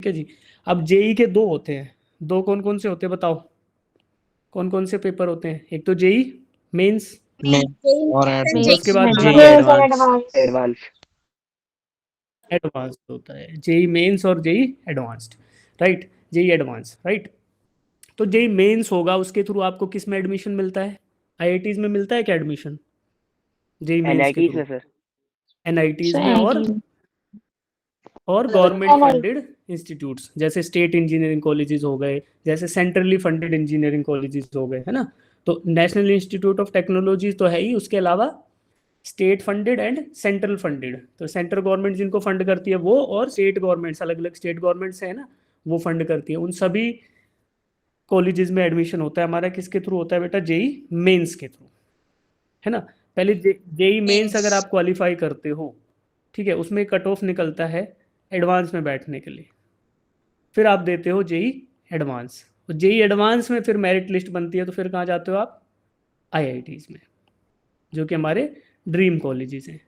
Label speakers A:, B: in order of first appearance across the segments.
A: है जी। अब जेई के दो होते हैं, दो कौन कौन से होते हैं बताओ, कौन कौन से पेपर होते हैं? एक तो जेई मेंस,
B: में और
A: उसके बाद
C: Mains
A: JEE
C: and
A: advance.
B: Advance.
A: Advance होता है जेई मेंस और JEE advanced, right? JEE advance, right? तो जेई मेंस होगा, उसके थ्रू आपको किस में एडमिशन मिलता है? आईआईटीज में मिलता है क्या एडमिशन जेई मेंस के
B: एनआईटी
A: थ्रू?
B: में सर।
A: एनआईटीज में
C: NIT.
A: और गवर्नमेंट फंडेड इंस्टीट्यूट्स जैसे स्टेट इंजीनियरिंग कॉलेजेस हो गए, जैसे सेंट्रली फंडेड इंजीनियरिंग कॉलेजेस हो गए, है ना? तो नेशनल इंस्टीट्यूट ऑफ टेक्नोलॉजी तो है ही, उसके अलावा state funded and central funded, तो सेंट्रल गवर्नमेंट जिनको फंड करती है वो, और स्टेट गवर्नमेंट्स, अलग अलग स्टेट गवर्नमेंट्स है ना, वो फंड करती है। उन सभी कॉलेजेस में एडमिशन होता है हमारा किसके थ्रू होता है बेटा? जेई मेंस के थ्रू, है ना? पहले जेई मेंस अगर आप क्वालिफाई करते हो, ठीक है, उसमें कट ऑफ निकलता है एडवांस में बैठने के लिए, फिर आप देते हो जेई एडवांस, और जेई एडवांस में फिर मेरिट लिस्ट बनती है, तो फिर कहाँ जाते हो आप? आईआईटीज में, जो कि हमारे ड्रीम कॉलेजेस हैं,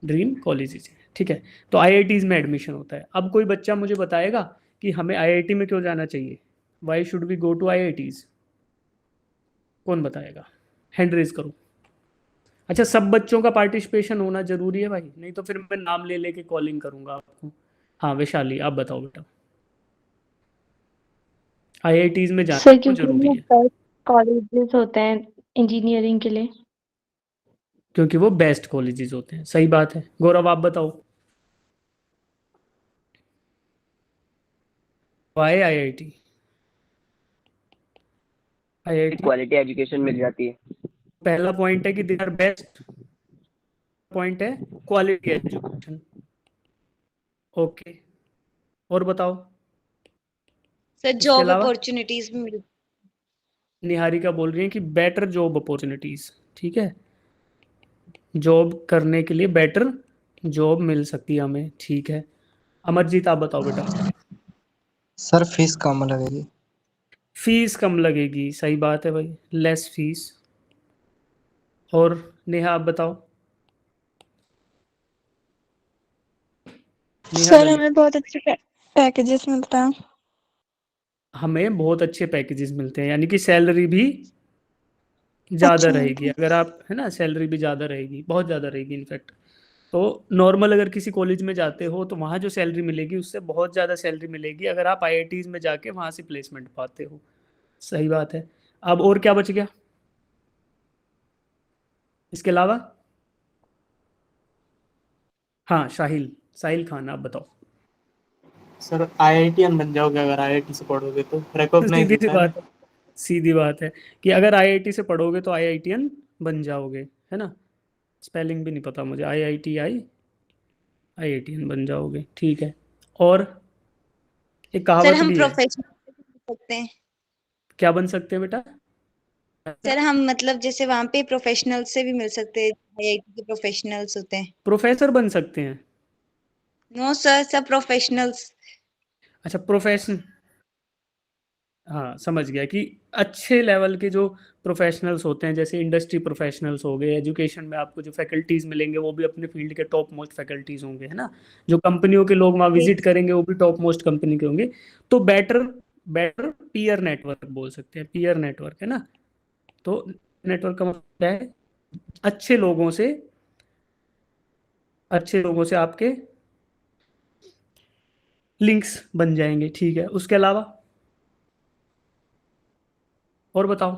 A: ड्रीम कॉलेजेस हैं, ठीक है? तो आईआईटीज में एडमिशन होता है। अब कोई बच्चा मुझे बताएगा कि हमें आईआईटी में क्यों जाना चाहिए? Why should we go to IITs? कौन बताएगा? हैंड रेज करो। अच्छा, सब बच्चों का पार्टिसिपेशन होना जरूरी है भाई, नहीं तो फिर मैं नाम ले लेके कॉलिंग करूंगा आपको। हाँ वैशाली, आप बताओ बेटा, आईआईटीज में जाना
C: सर
A: क्यों
C: क्योंकि
A: जरूरी
C: वो
A: है?
C: बेस्ट कॉलेजेस होते हैं इंजीनियरिंग के लिए।
A: क्योंकि वो बेस्ट कॉलेजेस होते हैं, सही बात है। गौरव आप बताओ, why IIT? IIT
B: quality education मिल जाती है।
A: पहला पॉइंट है कि दे आर बेस्ट, पॉइंट है क्वालिटी एजुकेशन। ओके, और बताओ
D: सर
A: इसके
D: जॉब
A: अलावा।
D: अपॉर्चुनिटीज भी मिल।
A: निहारिका बोल रही है कि बेटर जॉब अपॉर्चुनिटीज, ठीक है, जॉब करने के लिए बेटर जॉब मिल सकती है हमें, ठीक है। अमरजीत आप बताओ बेटा।
E: सर फीस कम लगेगी।
A: फीस कम लगेगी, सही बात है भाई, लेस फीस। और नेहा आप बताओ, नेहा
F: सर
A: ललित।
F: हमें बहुत अच्छे पैकेजेस मिलता है।
A: हमें बहुत अच्छे पैकेजेस मिलते हैं, यानी कि सैलरी भी ज़्यादा
F: अच्छा
A: रहेगी, अगर आप, है ना, सैलरी भी ज़्यादा रहेगी, बहुत ज़्यादा रहेगी इनफैक्ट। तो नॉर्मल अगर किसी कॉलेज में जाते हो तो वहाँ जो सैलरी मिलेगी उससे बहुत ज़्यादा सैलरी मिलेगी अगर आप आईआईटीज में जाके वहाँ से प्लेसमेंट पाते हो। सही बात है। अब और क्या बच गया इसके अलावा? हाँ साहिल, साहिल खान आप बताओ।
G: सर आईआईटीएन बन जाओगे अगर आईआईटी से पढ़ोगे तो, रिकॉग्नाइज
A: सीधी सी
G: होता है ना।
A: बात है, सीधी बात है कि अगर आईआईटी से पढ़ोगे तो आईआईटीएन बन जाओगे, है ना? स्पेलिंग भी नहीं पता मुझे, आईआईटीआई, आईआईटीएन बन जाओगे, ठीक है। और एक
D: सर
A: कहावत
D: हम
A: भी है।
D: प्रोफेशनल बन सकते हैं।
A: क्या बन सकते हैं बेटा?
D: सर हम मतलब जैसे वहाँ पे प्रोफेशनल से भी मिल सकते हैं, आईआईटी के प्रोफेशनल्स होते हैं।
A: प्रोफेसर बन सकते हैं?
D: नो सर, सब प्रोफेशनल्स।
A: अच्छा प्रोफेशन, हाँ समझ गया कि अच्छे लेवल के जो प्रोफेशनल्स होते हैं, जैसे इंडस्ट्री प्रोफेशनल्स हो गए, एजुकेशन में आपको जो फैकल्टीज मिलेंगे वो भी अपने फील्ड के टॉप मोस्ट फैकल्टीज होंगे, है ना? जो कंपनियों के लोग वहाँ विजिट करेंगे वो भी टॉप मोस्ट कंपनी के होंगे। तो बेटर, बेटर पीयर नेटवर्क बोल सकते हैं, पीयर नेटवर्क, है ना? तो नेटवर्क का मतलब क्या है? अच्छे लोगों से, अच्छे लोगों से आपके लिंक्स बन जाएंगे, ठीक है। उसके अलावा और बताओ,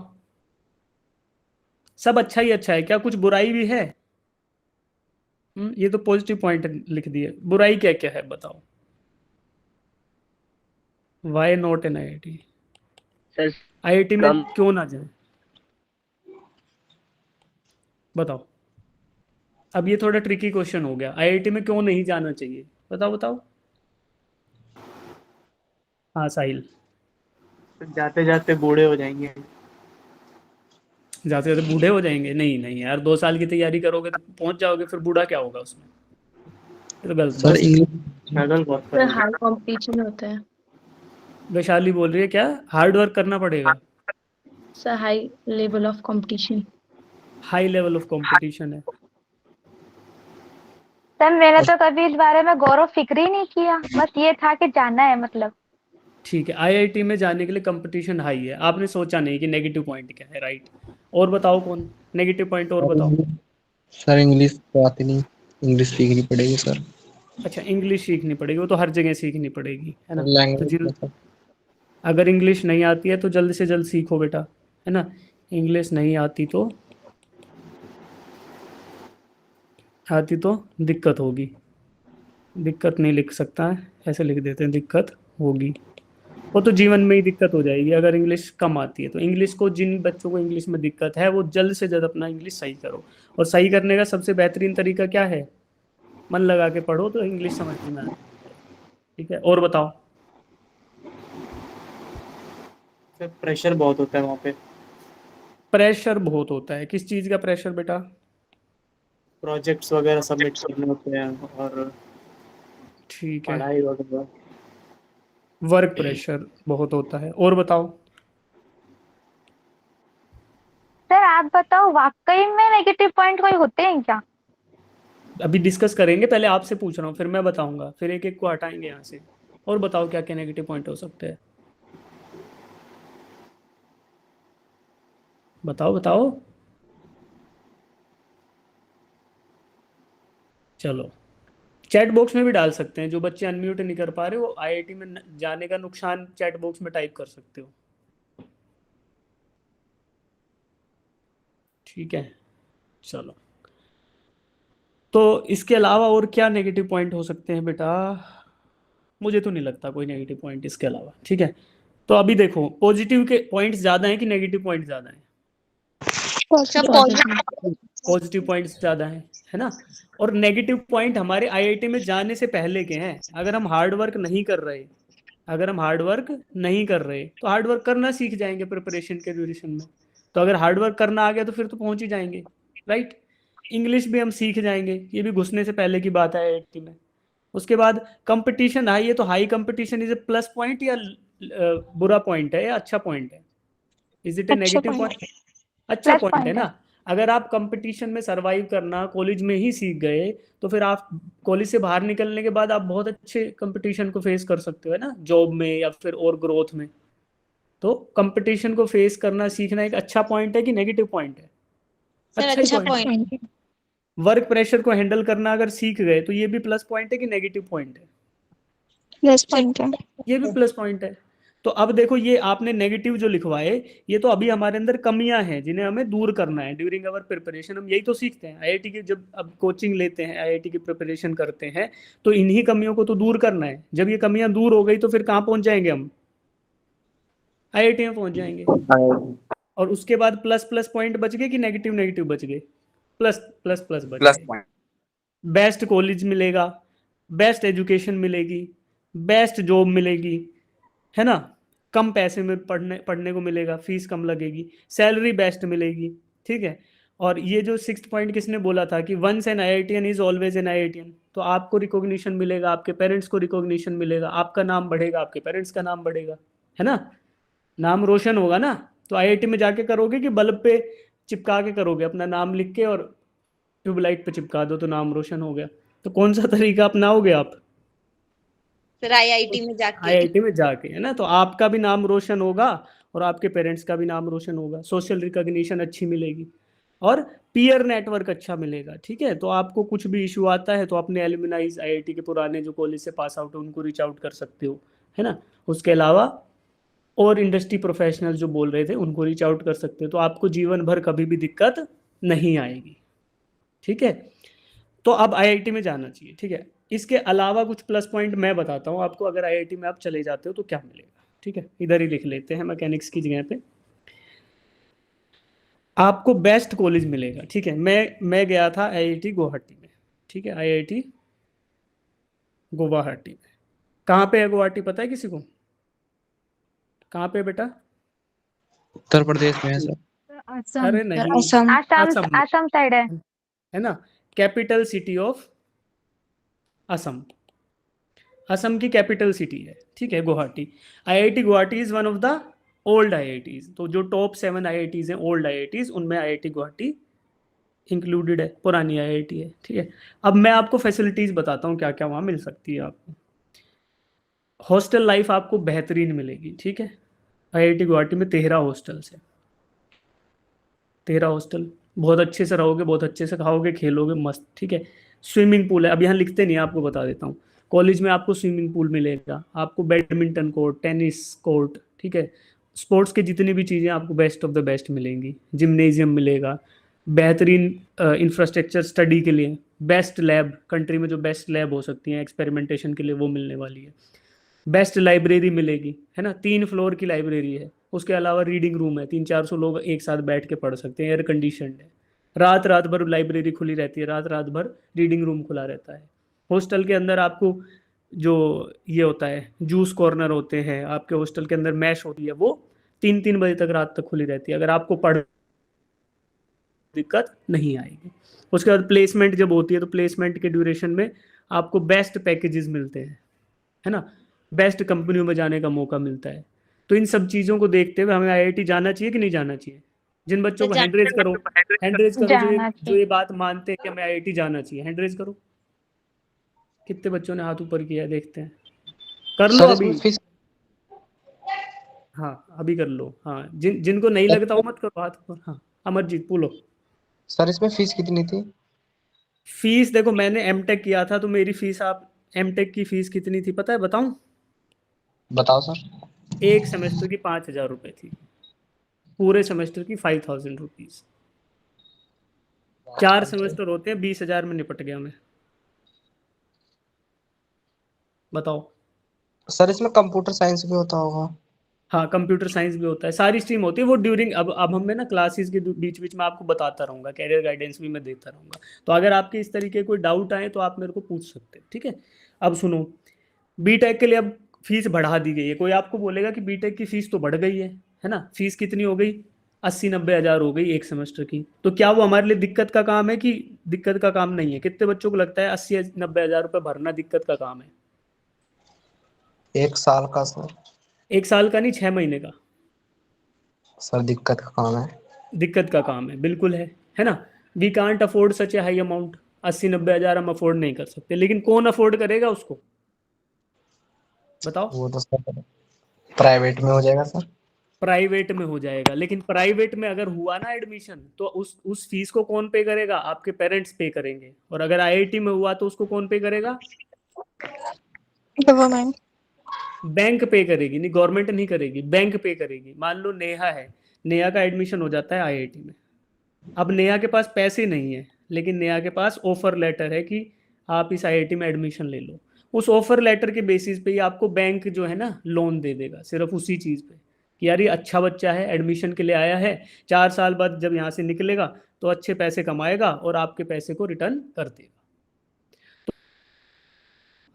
A: सब अच्छा ही अच्छा है क्या, कुछ बुराई भी है? ये तो पॉजिटिव पॉइंट लिख दिए, बुराई क्या क्या है बताओ? Why not in IIT?
B: Sir
A: IIT में
B: कम।
A: क्यों ना जाए बताओ? अब ये थोड़ा ट्रिकी क्वेश्चन हो गया, आईआईटी में क्यों नहीं जाना चाहिए, बताओ बताओ। हाँ साहिल।
G: जाते जाते बूढ़े हो जाएंगे।
A: जाते जाते बूढ़े हो जाएंगे? नहीं नहीं यार, 2 साल की तैयारी करोगे तो पहुंच जाओगे, फिर बूढ़ा क्या होगा उसमें? ये तो गलत
E: सर
A: बात है।
E: इंग्लिश
G: स्ट्रगल बहुत
C: सर
G: करोगे।
C: हाई कंपटीशन होता है।
A: वैशाली बोल रही है क्या हार्ड वर्क करना पड़ेगा?
C: Sir high level of competition.
A: High level of competition है।
C: सर मैंने तो कभी इस बारे में गौर फिक्र ही नहीं किया, बस ये था कि जाना है मतलब।
A: ठीक है, आईआईटी में जाने के लिए कंपटीशन हाई है, आपने सोचा नहीं कि नेगेटिव पॉइंट क्या है, राइट। और बताओ कौन नेगेटिव पॉइंट, और बताओ।
E: सर इंग्लिश तो आती नहीं, इंग्लिश सीखनी पड़ेगी सर।
A: अच्छा, इंग्लिश सीखनी पड़ेगी, वो तो हर जगह सीखनी पड़ेगी, है ना। तो
E: लैंग्वेज सर।
A: अगर इंग्लिश नहीं आती है तो जल्द से जल्द सीखो बेटा, है ना। इंग्लिश नहीं आती तो दिक्कत होगी। दिक्कत नहीं लिख सकता है, ऐसे लिख देते हैं, दिक्कत होगी। वो तो जीवन में ही दिक्कत हो जाएगी अगर इंग्लिश कम आती है तो। इंग्लिश को, जिन बच्चों को इंग्लिश में दिक्कत है वो जल्द से जल्द अपना इंग्लिश सही करो। और सही करने का सबसे बेहतरीन तरीका क्या है, मन लगा के पढ़ो तो इंग्लिश समझ में आए। ठीक है, और बताओ।
G: सर प्रेशर बहुत होता है वहाँ पे।
A: प्रेशर बहुत होता है, किस चीज़ का प्रेशर बेटा।
G: प्रोजेक्ट्स वगैरह सबमिट करने होते हैं और
A: ठीक है,
G: पढ़ाई वगैरह।
A: वर्क प्रेशर बहुत होता है, और बताओ।
C: सर आप बताओ, वाकई में नेगेटिव पॉइंट कोई होते हैं क्या?
A: अभी डिस्कस करेंगे, पहले आपसे पूछ रहा हूँ फिर मैं बताऊंगा, फिर एक एक को हटाएंगे यहाँ से। और बताओ क्या क्या नेगेटिव पॉइंट हो सकते हैं, बताओ बताओ। चलो, चैट बॉक्स में भी डाल सकते हैं, जो बच्चे अनम्यूट नहीं कर पा रहे वो आईआईटी में जाने का नुकसान चैट बॉक्स में टाइप कर सकते हो। ठीक है, चलो। तो इसके अलावा और क्या नेगेटिव पॉइंट हो सकते हैं बेटा, मुझे तो नहीं लगता कोई नेगेटिव पॉइंट इसके अलावा। ठीक है, तो अभी देखो पॉजिटिव के पॉइंट्स ज़्यादा हैं कि नेगेटिव पॉइंट ज़्यादा हैं।
D: सब पॉजिटिव।
A: पॉजिटिव पॉइंट्स ज़्यादा हैं, है ना। और नेगेटिव पॉइंट हमारे आईआईटी में जाने से पहले के हैं। अगर हम हार्ड वर्क नहीं कर रहे, तो हार्ड वर्क करना सीख जाएंगे प्रिपरेशन के ड्यूरेशन में। तो अगर हार्ड वर्क करना आ गया तो फिर तो पहुंच ही जाएंगे, राइट। इंग्लिश भी हम सीख जाएंगे, ये भी घुसने से पहले की बात है आईआईटी में। उसके बाद कंपटीशन हाई है, तो high competition is a plus point या बुरा पॉइंट है या अच्छा पॉइंट है, इज इट ए
F: अच्छा
A: नेगेटिव
F: point।
A: पॉइंट। अच्छा
C: प्लस
A: पॉइंट है
C: पॉइंट
A: ना।
C: है।
A: अगर आप कंपटीशन में सरवाइव करना कॉलेज में ही सीख गए तो फिर आप कॉलेज से बाहर निकलने के बाद आप बहुत अच्छे कंपटीशन को फेस कर सकते हो, है ना, जॉब में या फिर और ग्रोथ में। तो कंपटीशन को फेस करना सीखना एक अच्छा पॉइंट है कि नेगेटिव पॉइंट है।
D: सर
A: अच्छा ही
D: अच्छा
A: पॉइंट।
D: पॉइंट।
A: वर्क प्रेशर को हैंडल करना अगर सीख गए तो ये भी प्लस पॉइंट है कि नेगेटिव पॉइंट है।
F: प्लस पॉइंट है।
A: ये भी प्लस पॉइंट है। तो अब देखो, ये आपने नेगेटिव जो लिखवाए, ये तो अभी हमारे अंदर कमियां हैं जिन्हें हमें दूर करना है ड्यूरिंग अवर प्रिपरेशन। हम यही तो सीखते हैं आईआईटी की, जब अब कोचिंग लेते हैं, आईआईटी की प्रिपरेशन करते हैं, तो इन्हीं कमियों को तो दूर करना है। जब ये कमियां दूर हो गई तो फिर कहाँ पहुंच जाएंगे हम, आईआईटी में पहुंच जाएंगे। और उसके बाद प्लस प्लस पॉइंट बच गए कि नेगेटिव नेगेटिव बच गए, प्लस प्लस प्लस बच गए। बेस्ट कॉलेज मिलेगा, बेस्ट एजुकेशन मिलेगी, बेस्ट जॉब मिलेगी, है ना। कम पैसे में पढ़ने को मिलेगा, फीस कम लगेगी, सैलरी बेस्ट मिलेगी। ठीक है। और ये जो 6th पॉइंट किसने बोला था कि once an IITian is always an IITian, तो आपको रिकॉग्निशन मिलेगा, आपके पेरेंट्स को रिकॉग्निशन मिलेगा, आपका नाम बढ़ेगा, आपके पेरेंट्स का नाम बढ़ेगा, है ना। नाम रोशन होगा ना। तो आईआईटी में जाके करोगे कि बल्ब पे चिपका के करोगे, अपना नाम लिख के और ट्यूबलाइट पे चिपका दो तो नाम रोशन हो गया। तो कौन सा तरीका अपनाओगे आप,
D: सर आईआईटी में जाके।
A: आईआईटी में जाके, है ना। तो आपका भी नाम रोशन होगा और आपके पेरेंट्स का भी नाम रोशन होगा, सोशल रिकॉग्निशन अच्छी मिलेगी और पीयर नेटवर्क अच्छा मिलेगा। ठीक है, तो आपको कुछ भी इशू आता है तो अपने एलुमनाइज आईआईटी के पुराने जो कॉलेज से पास आउट है उनको रीच आउट कर सकते हो, है ना। उसके अलावा और इंडस्ट्री प्रोफेशनल जो बोल रहे थे उनको रीच आउट कर सकते हो, तो आपको जीवन भर कभी भी दिक्कत नहीं आएगी। ठीक है, तो अब आईआईटी में जाना चाहिए। ठीक है, इसके अलावा कुछ प्लस पॉइंट मैं बताता हूँ आपको, अगर आईआईटी में आप चले जाते हो तो क्या मिलेगा। ठीक है, इधर ही लिख लेते हैं मैकेनिक्स की जगह पे। आपको बेस्ट कॉलेज मिलेगा। ठीक है, मैं गया था आईआईटी गुवाहाटी में। ठीक है, आईआईटी गुवाहाटी में कहाँ पे है गुवाहाटी, पता है किसी को, कहाँ पे है बेटा।
E: उत्तर प्रदेश में है सर।
A: अरे नहीं,
F: असम।
A: असम में,
C: आसाम साइड है।
A: है ना, capital city of Assam. Assam की कैपिटल सिटी है। ठीक है, Guwahati. IIT Guwahati is one of the old IITs. तो जो टॉप 7 आईआईटीज हैं ओल्ड आईआईटीज, उनमें आईआईटी गुवाहाटी इंक्लूडेड है, पुरानी आईआईटी है, ठीक है। अब मैं आपको फैसिलिटीज बताता हूँ क्या क्या वहाँ मिल सकती है आपको। हॉस्टल लाइफ आपको बेहतरीन मिलेगी, ठीक है। आईआईटी गुवाहाटी में 13 हॉस्टल्स है, 13 हॉस्टल, बहुत अच्छे से रहोगे, बहुत अच्छे से खाओगे, खेलोगे मस्त, ठीक है। स्विमिंग पूल है, अब यहाँ लिखते नहीं है, आपको बता देता हूँ। कॉलेज में आपको स्विमिंग पूल मिलेगा, आपको बैडमिंटन कोर्ट, टेनिस कोर्ट, ठीक है। स्पोर्ट्स की जितनी भी चीज़ें आपको बेस्ट ऑफ द बेस्ट मिलेंगी, जिम्नेजियम मिलेगा, बेहतरीन इंफ्रास्ट्रक्चर स्टडी के लिए, बेस्ट लैब, कंट्री में जो बेस्ट लैब हो सकती हैं एक्सपेरिमेंटेशन के लिए वो मिलने वाली है, बेस्ट लाइब्रेरी मिलेगी, है ना, 3 फ्लोर की लाइब्रेरी है, उसके अलावा रीडिंग रूम है, 300-400 लोग एक साथ बैठ के पढ़ सकते हैं, एयर कंडीशनड है, रात रात भर लाइब्रेरी खुली रहती है, रात रात भर रीडिंग रूम खुला रहता है। हॉस्टल के अंदर आपको जो ये होता है जूस कॉर्नर होते हैं, आपके हॉस्टल के अंदर मैश होती है, वो 3-3 बजे तक रात तक खुली रहती है, अगर आपको पढ़ दिक्कत नहीं आएगी। उसके बाद प्लेसमेंट जब होती है तो प्लेसमेंट के ड्यूरेशन में आपको बेस्ट पैकेजेस मिलते हैं, है ना, बेस्ट कंपनियों में जाने का मौका मिलता है। तो इन सब चीज़ों को देखते हुए हमें आईआईटी जाना चाहिए कि नहीं जाना चाहिए? जिन बच्चों को हैंड रेज करो, हैंड रेज करो
C: जाना
A: जो ये बात मानते हैं कि हमें आईआईटी जाना चाहिए, हैंड रेज करो। कितने बच्चों ने हाथ ऊपर किया है, देखते हैं, कर लो
E: सर
A: अभी।
E: इसमें फीस
A: हाँ अभी कर लो, हाँ जिनको नहीं लगता वो मत करो हाथ ऊपर। हाँ अमरजीत बोलो।
E: सर इसमें फीस कितनी थी?
A: फीस देखो, मैंने एमटेक किया था तो मेरी फीस, आप एमटेक की फीस कितनी थी पता है, बताऊं?
E: बताओ सर।
A: एक सेमेस्टर की 5,000 रुपये थी, पूरे सेमेस्टर की 5,000 रुपीज। 4 सेमेस्टर होते हैं, 20,000 में निपट गया मैं, बताओ।
E: सर इसमें कंप्यूटर साइंस भी होता होगा?
A: हाँ कंप्यूटर साइंस भी होता है, सारी स्ट्रीम होती है वो ड्यूरिंग, अब हमें ना क्लासेस के बीच बीच में आपको बताता रहूंगा, कैरियर गाइडेंस भी मैं देता रहूंगा, तो अगर आपके इस तरीके कोई डाउट आए तो आप मेरे को पूछ सकते हैं, ठीक है। अब सुनो, बीटेक के लिए अब फीस बढ़ा दी गई है, कोई आपको बोलेगा कि बीटेक की फीस तो बढ़ गई है ना, फीस कितनी हो गई, 80-90 हज़ार हो गई एक सेमेस्टर की, तो क्या वो हमारे लिए दिक्कत का काम है कि दिक्कत का काम नहीं है? कितने बच्चों को लगता है 80-90 हज़ार रुपये भरना दिक्कत का काम है?
E: एक साल का सर?
A: 1 साल का नहीं, 6 महीने का।
E: सर दिक्कत का काम है।
A: दिक्कत का काम है, बिल्कुल है ना। We can't afford such a high amount, 80-90 हज़ार हम अफोर्ड नहीं कर सकते, लेकिन कौन अफोर्ड करेगा उसको, बताओ?
E: वो तो सर प्राइवेट में हो जाएगा सर।
A: प्राइवेट में हो जाएगा, लेकिन प्राइवेट में अगर हुआ ना एडमिशन तो उस फीस को कौन पे करेगा? आपके पेरेंट्स पे करेंगे। और अगर आईआईटी में हुआ तो उसको कौन पे करेगा?
F: गवर्नमेंट।
A: बैंक पे करेगी, नहीं गवर्नमेंट नहीं करेगी, बैंक पे करेगी। मान लो नेहा है, नेहा का एडमिशन हो जाता है आईआईटी में, अब नेहा के पास पैसे नहीं है, लेकिन नेहा के पास ऑफर लेटर है कि आप इस आईआईटी में एडमिशन ले लो। उस ऑफर लेटर के बेसिस पे ही आपको बैंक जो है ना लोन दे देगा, सिर्फ उसी चीज़ पे कि यार ये अच्छा बच्चा है, एडमिशन के लिए आया है, 4 साल बाद जब यहाँ से निकलेगा तो अच्छे पैसे कमाएगा और आपके पैसे को रिटर्न कर देगा। तो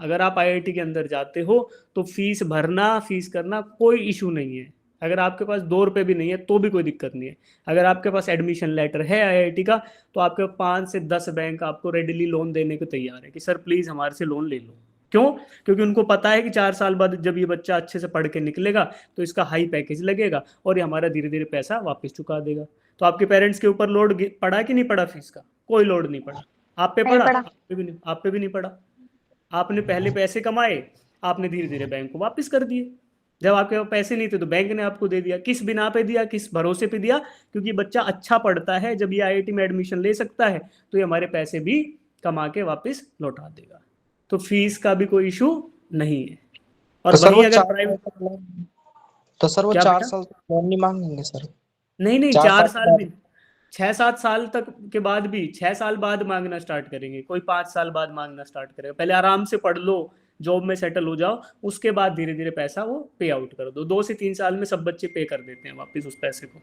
A: अगर आप आईआईटी के अंदर जाते हो तो फीस भरना, फीस करना कोई इशू नहीं है। अगर आपके पास 2 रुपये भी नहीं है तो भी कोई दिक्कत नहीं है। अगर आपके पास एडमिशन लेटर है आईआईटी का तो आपके 5 से 10 बैंक आपको रेडिली लोन देने को तैयार है कि सर प्लीज़ हमारे से लोन ले लो। क्यों? क्योंकि उनको पता है कि 4 साल बाद जब ये बच्चा अच्छे से पढ़ के निकलेगा तो इसका हाई पैकेज लगेगा और ये हमारा धीरे धीरे पैसा वापस चुका देगा। तो आपके पेरेंट्स के ऊपर लोड पड़ा कि नहीं पड़ा फीस का? कोई लोड नहीं पड़ा। आप पे
C: नहीं
A: पड़ा?
C: पड़ा।
A: आप पे भी नहीं पड़ा। आपने पहले पैसे कमाए, आपने धीरे धीरे बैंक को वापस कर दिए। जब आपके पास पैसे नहीं थे तो बैंक ने आपको दे दिया। किस बिना पे दिया, किस भरोसे पे दिया? क्योंकि बच्चा अच्छा पढ़ता है, जब ये आईआईटी में एडमिशन ले सकता है तो ये हमारे पैसे भी कमा के वापस लौटा देगा। तो फीस का भी कोई इशू नहीं है। और
E: तो सर
A: वहीं
E: वो
A: अगर
E: 4
A: प्राइवेट,
E: तो सर वो
A: क्या
E: 4
A: बेटा?
E: साल लोन नहीं मांगेंगे सर?
A: नहीं
E: 4
A: 4
E: साल
A: साल
E: बाद?
A: भी, 6-7 साल तक के बाद भी, 6 साल बाद मांगना स्टार्ट करेंगे, कोई 5 साल बाद मांगना स्टार्ट करेगा। पहले आराम से पढ़ लो, जॉब में सेटल हो जाओ, उसके बाद धीरे धीरे पैसा वो पे आउट कर दो। 2 से 3 साल में सब बच्चे पे कर देते हैं वापस उस पैसे को।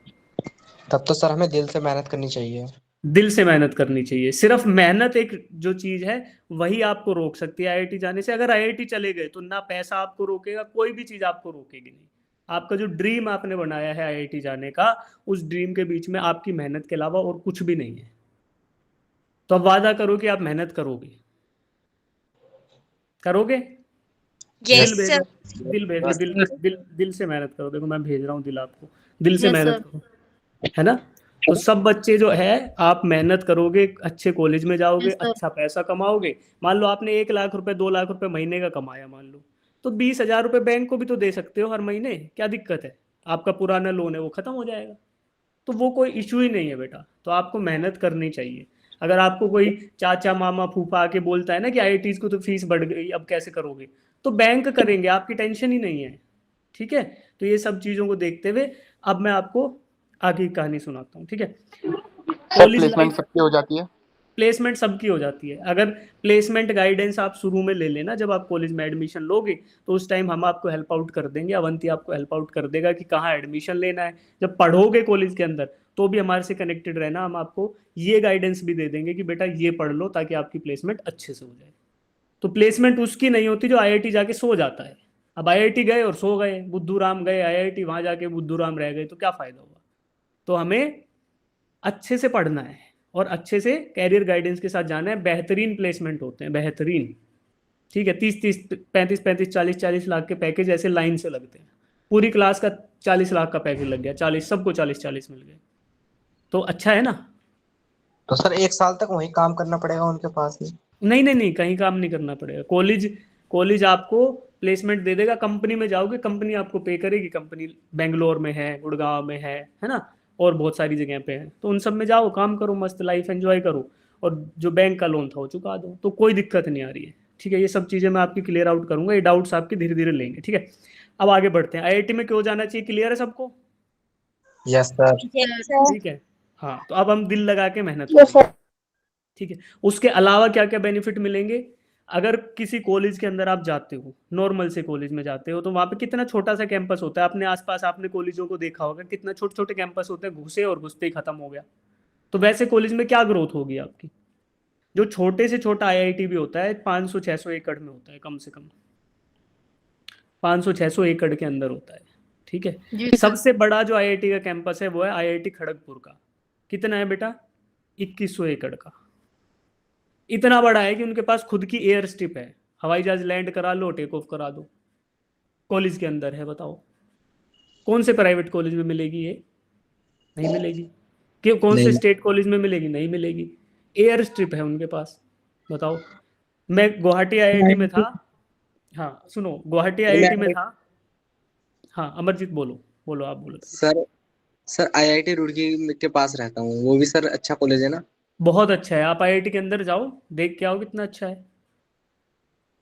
E: तब तो सर हमें दिल से मेहनत करनी चाहिए।
A: दिल से मेहनत करनी चाहिए। सिर्फ मेहनत एक जो चीज है वही आपको रोक सकती है आईआईटी जाने से। अगर आईआईटी चले गए तो ना पैसा आपको रोकेगा, कोई भी चीज आपको रोकेगी नहीं। आपका जो ड्रीम आपने बनाया है आईआईटी जाने का, उस ड्रीम के बीच में आपकी मेहनत के अलावा और कुछ भी नहीं है। तो अब वादा करो कि आप मेहनत करोगे, करोगे?
D: यस
A: दिल भेजो,
D: सर।
A: दिल भेजो, दिल से मेहनत करो। देखो मैं भेज रहा हूँ दिल आपको, दिल से
H: Yes,
A: मेहनत
H: sir.
A: करो, है ना। तो सब बच्चे जो है, आप मेहनत करोगे, अच्छे कॉलेज में जाओगे,
H: Yes, sir.
A: अच्छा पैसा कमाओगे। मान लो आपने 1 लाख रुपए 2 लाख रुपए महीने का कमाया, मान लो, तो 20,000 रुपए बैंक को भी तो दे सकते हो हर महीने, क्या दिक्कत है? आपका पुराना लोन है वो खत्म हो जाएगा, तो वो कोई इशू ही नहीं है बेटा। तो आपको मेहनत करनी चाहिए। अगर आपको कोई चाचा मामा फूफा आके बोलता है ना कि आईआईटीज को तो फीस बढ़ गई, अब कैसे करोगे, तो बैंक करेंगे, आपकी टेंशन ही नहीं है। ठीक है, तो ये सब चीजों को देखते हुए अब मैं आपको आगे की कहानी सुनाता हूँ। ठीक है,
I: सर प्लेसमेंट सबकी हो जाती है?
A: प्लेसमेंट सबकी हो जाती है। अगर प्लेसमेंट गाइडेंस आप शुरू में ले लेना, जब आप कॉलेज में एडमिशन लोगे, तो उस टाइम हम आपको हेल्प आउट कर देंगे, अवंती आपको हेल्प आउट कर देगा कि कहाँ एडमिशन लेना है। जब पढ़ोगे कॉलेज के अंदर तो भी हमारे से कनेक्टेड रहना, हम आपको ये गाइडेंस भी दे देंगे कि बेटा ये पढ़ लो ताकि आपकी प्लेसमेंट अच्छे से हो जाए। तो प्लेसमेंट उसकी नहीं होती जो आईआईटी जाके सो जाता है। अब आईआईटी गए और सो गए, बुद्धूराम गए आईआईटी, वहां जाके बुद्धूराम रह गए, तो क्या फायदा हुआ? तो हमें अच्छे से पढ़ना है और अच्छे से कैरियर गाइडेंस के साथ जाना है। बेहतरीन प्लेसमेंट होते हैं, बेहतरीन। ठीक है, 30-30 35-35 40-40 लाख के पैकेज ऐसे लाइन से लगते हैं। पूरी क्लास का 40 लाख का पैकेज लग गया, 40 सबको 40-40 मिल गए, तो अच्छा है ना।
E: तो सर 1 साल तक वहीं काम करना पड़ेगा उनके पास ही?
A: नहीं नहीं नहीं, कहीं काम नहीं करना पड़ेगा। कॉलेज आपको प्लेसमेंट दे देगा, कंपनी में जाओगे, कंपनी आपको पे करेगी। कंपनी बेंगलोर में है, गुड़गांव में है ना, और बहुत सारी जगह पे है। तो उन सब में जाओ, काम करो, मस्त लाइफ एंजॉय करो, और जो बैंक का लोन था वो चुका दो, तो कोई दिक्कत नहीं आ रही है। ठीक है, ये सब चीज़ें मैं आपकी क्लियर आउट करूंगा, ये डाउट्स आपके धीरे धीरे लेंगे। ठीक है, अब आगे बढ़ते हैं। आईआईटी में क्यों जाना चाहिए, क्लियर है सबको?
E: Yes sir.
A: ठीक है, हाँ, तो अब हम दिल लगा के मेहनत
F: Yes,
A: करेंगे। ठीक है, उसके अलावा क्या क्या बेनिफिट मिलेंगे? अगर किसी कॉलेज के अंदर आप जाते हो, नॉर्मल से कॉलेज में जाते हो, तो वहाँ पे कितना छोटा सा कैंपस होता है। अपने आसपास आपने कॉलेजों को देखा होगा, कितना छोटे छोटे कैंपस होते हैं, घुसे और घुसते ही खत्म हो गया। तो वैसे कॉलेज में क्या ग्रोथ होगी आपकी? जो छोटे से छोटा आईआईटी भी होता है 500-600 एकड़ में होता है, कम से कम 500-600 एकड़ के अंदर होता है। ठीक है,
H: जी सर.
A: सबसे बड़ा जो आईआईटी का कैंपस है वो है आईआईटी खड़गपुर का। कितना है बेटा? 2100 एकड़ का। इतना बड़ा है कि उनके पास खुद की एयर स्ट्रिप है, हवाई जहाज लैंड करा लो, टेक ऑफ करा दो, कॉलेज के अंदर है। बताओ कौन से प्राइवेट कॉलेज में मिलेगी ये? नहीं मिलेगी। क्यों? कौन से
E: नहीं।
A: स्टेट कॉलेज में मिलेगी? नहीं मिलेगी। एयर स्ट्रिप है उनके पास। बताओ, मैं गुवाहाटी आईआईटी में था। हाँ सुनो, गुवाहाटी आईआईटी में था। हाँ अमरजीत बोलो, बोलो आप बोलो।
E: सर आईआईटी रुड़की के पास रहता हूँ, वो भी सर अच्छा कॉलेज है ना?
A: बहुत अच्छा है, आप आईआईटी के अंदर जाओ, देख के आओ कितना अच्छा है।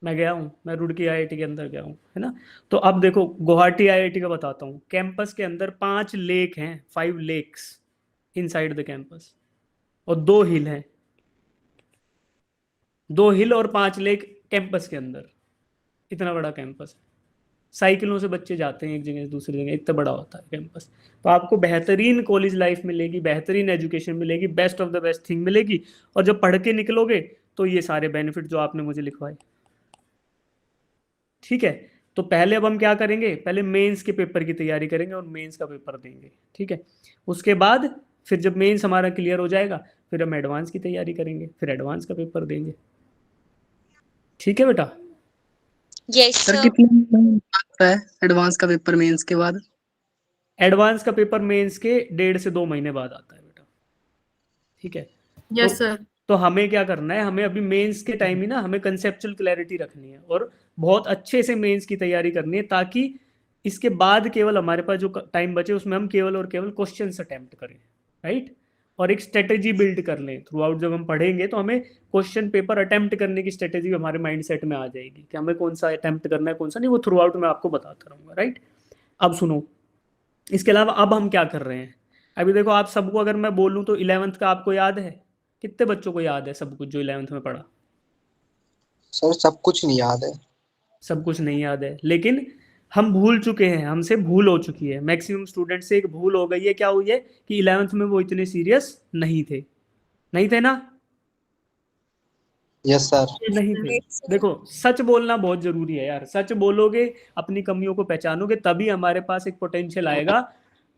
A: मैं गया हूँ, मैं रुड़की आईआईटी के अंदर गया हूँ, है ना। तो अब देखो गुवाहाटी आईआईटी का बताता हूँ। कैंपस के अंदर 5 लेक हैं, 5 लेक्स इनसाइड द कैंपस, और 2 हिल हैं, 2 हिल और 5 लेक कैंपस के अंदर। इतना बड़ा कैंपस है, साइकिलों से बच्चे जाते हैं एक जगह से दूसरी जगह, इतना बड़ा होता है कैंपस। तो आपको बेहतरीन कॉलेज लाइफ मिलेगी, बेहतरीन एजुकेशन मिलेगी, best of the best thing मिलेगी। और जब पढ़ के निकलोगे तो ये सारे बेनिफिट जो आपने मुझे लिखवाए। ठीक है, तो पहले अब हम क्या करेंगे, पहले मेंस के पेपर की तैयारी करेंगे और मेंस का पेपर देंगे। ठीक है, उसके बाद फिर जब मेंस हमारा क्लियर हो जाएगा, फिर हम एडवांस की तैयारी करेंगे, फिर एडवांस का पेपर देंगे। ठीक है बेटा?
D: Yes
H: sir
D: sir.
H: कितने महीने लगता है एडवांस का पेपर मेंस के बाद?
A: एडवांस का पेपर मेंस के 1.5 से 2 महीने बाद आता है बेटा। ठीक है,
H: यस सर.
A: तो हमें क्या करना है, हमें अभी मेंस के टाइम ही ना हमें कंसेप्चुअल क्लैरिटी रखनी है और बहुत अच्छे से मेंस की तैयारी करनी है, ताकि इसके बाद केवल हमारे पास जो टाइम बचे उसमें हम केवल और केवल क्वेश्चंस अटेम्प्ट करें, राइट। और एक स्ट्रेटेजी बिल्ड कर लें थ्रू आउट। जब हम पढ़ेंगे तो हमें क्वेश्चन पेपर अटेम्प्ट करने की स्ट्रेटेजी हमारे माइंड सेट में आ जाएगी कि हमें कौन सा अटेम्प्ट करना है कौन सा नहीं, वो थ्रू आउट मैं आपको बताता रहूँगा, राइट। अब सुनो, इसके अलावा अब हम क्या कर रहे हैं। अभी देखो आप सबको अगर मैं बोलूँ तो 11th का आपको याद है? कितने बच्चों को याद है सब कुछ जो 11th में पढ़ा?
E: सर सब कुछ नहीं याद है।
A: सब कुछ नहीं याद है, लेकिन हम भूल चुके हैं, हमसे भूल हो चुकी है। मैक्सिमम स्टूडेंट से एक भूल हो गई है। क्या हुई है कि 11th में वो इतने सीरियस नहीं थे। नहीं थे ना?
E: Yes sir.
A: नहीं थे। देखो सच बोलना बहुत जरूरी है यार। सच बोलोगे, अपनी कमियों को पहचानोगे, तभी हमारे पास एक पोटेंशियल आएगा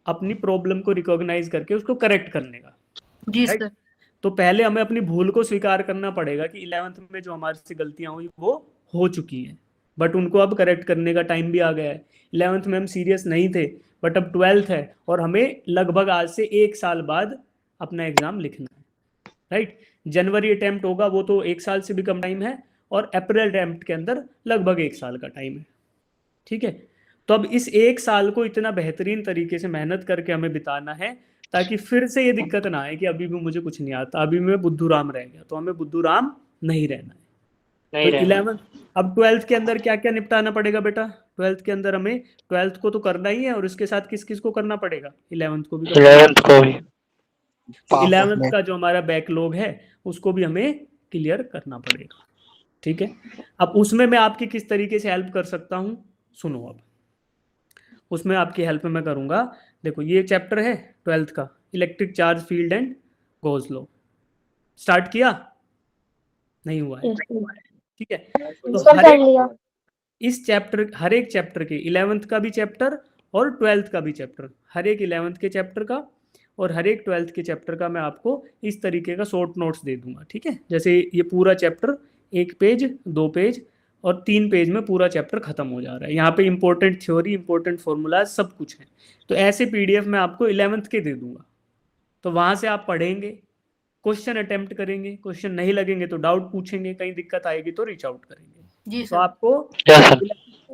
A: अपनी प्रॉब्लम को रिकॉग्नाइज करके उसको करेक्ट करने का।
H: जी
A: राइट?
H: सर.
A: तो पहले हमें अपनी भूल को स्वीकार करना पड़ेगा कि 11th में जो हमारे से गलतियां हुई वो हो चुकी हैं, बट उनको अब करेक्ट करने का टाइम भी आ गया है। 11th में हम सीरियस नहीं थे, बट अब 12th है और हमें लगभग आज से 1 साल बाद अपना एग्जाम लिखना है, राइट। जनवरी अटेम्प्ट होगा वो तो 1 साल से भी कम टाइम है, और अप्रैल अटेम्प्ट के अंदर लगभग 1 साल का टाइम है, ठीक है। तो अब इस 1 साल को इतना बेहतरीन तरीके से मेहनत करके हमें बिताना है ताकि फिर से ये दिक्कत ना आए कि अभी भी मुझे कुछ नहीं आता, अभी मैं बुद्धू राम रह गया। तो हमें बुद्धू राम नहीं रहना है। तो 11 अब 12th के अंदर क्या क्या निपटाना पड़ेगा बेटा? 12th के अंदर हमें 12th को तो करना ही है, और इसके साथ किस किस को करना पड़ेगा? 11th को भी करना है।
I: 11th को भी
A: तो 11th का जो हमारा बैकलॉग है उसको भी हमें क्लियर करना पड़ेगा, ठीक है। अब उसमें मैं आपकी किस तरीके से हेल्प कर सकता हूँ, सुनो। अब उसमें आपकी हेल्प मैं करूंगा। देखो ये चैप्टर है 12th का, electric charge field and Gauss law. Start किया? नहीं हुआ है, ठीक है। तो
F: सर कर लिया।
A: इस चैप्टर, हर एक चैप्टर के 11th का भी चैप्टर और 12th का भी चैप्टर, हर एक 11th के चैप्टर का और हर एक 12th के चैप्टर का मैं आपको इस तरीके का शॉर्ट नोट्स दे दूंगा, ठीक है। जैसे ये पूरा चैप्टर 1 पेज 2 पेज और 3 पेज में पूरा चैप्टर खत्म हो जा रहा है। यहाँ पे इंपॉर्टेंट थ्योरी, इंपॉर्टेंट फॉर्मूलाज सब कुछ है। तो ऐसे PDF मैं आपको 11th के दे दूंगा। तो वहां से आप पढ़ेंगे, क्वेश्चन अटेम्प्ट करेंगे, क्वेश्चन नहीं लगेंगे तो डाउट पूछेंगे, कहीं दिक्कत आएगी तो रीच आउट करेंगे।
H: जी
A: तो
H: सर।
A: आपको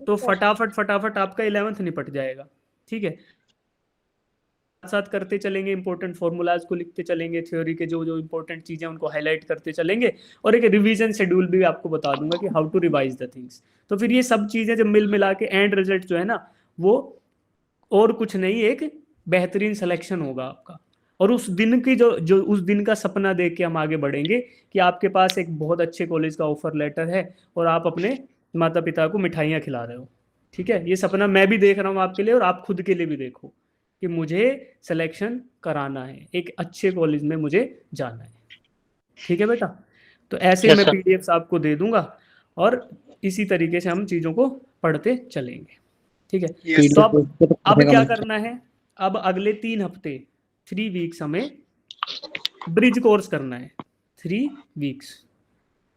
A: तो फटाफट आपका 11th निपट जाएगा, ठीक है। साथ करते चलेंगे, इंपॉर्टेंट फॉर्मूलाज को लिखते चलेंगे, थ्योरी के जो जो इंपॉर्टेंट चीजें उनको हाईलाइट करते चलेंगे, और एक रिवीजन शेड्यूल भी आपको बता दूंगा कि how to revise the things. तो फिर ये सब चीजें जब मिल मिला के एंड रिजल्ट जो है ना, वो और कुछ नहीं, एक बेहतरीन सिलेक्शन होगा आपका। और उस दिन की जो उस दिन का सपना देख के हम आगे बढ़ेंगे कि आपके पास एक बहुत अच्छे कॉलेज का ऑफर लेटर है और आप अपने माता पिता को मिठाइयाँ खिला रहे हो, ठीक है। ये सपना मैं भी देख रहा हूँ आपके लिए, और आप खुद के लिए भी देखो कि मुझे सिलेक्शन कराना है, एक अच्छे कॉलेज में मुझे जाना है, ठीक है बेटा। तो ऐसे मैं PDFs आपको दे दूंगा और इसी तरीके से हम चीज़ों को पढ़ते चलेंगे, ठीक है। तो अब क्या करना है? अब अगले 3 हफ्ते 3 वीक्स हमें ब्रिज कोर्स करना है। 3 वीक्स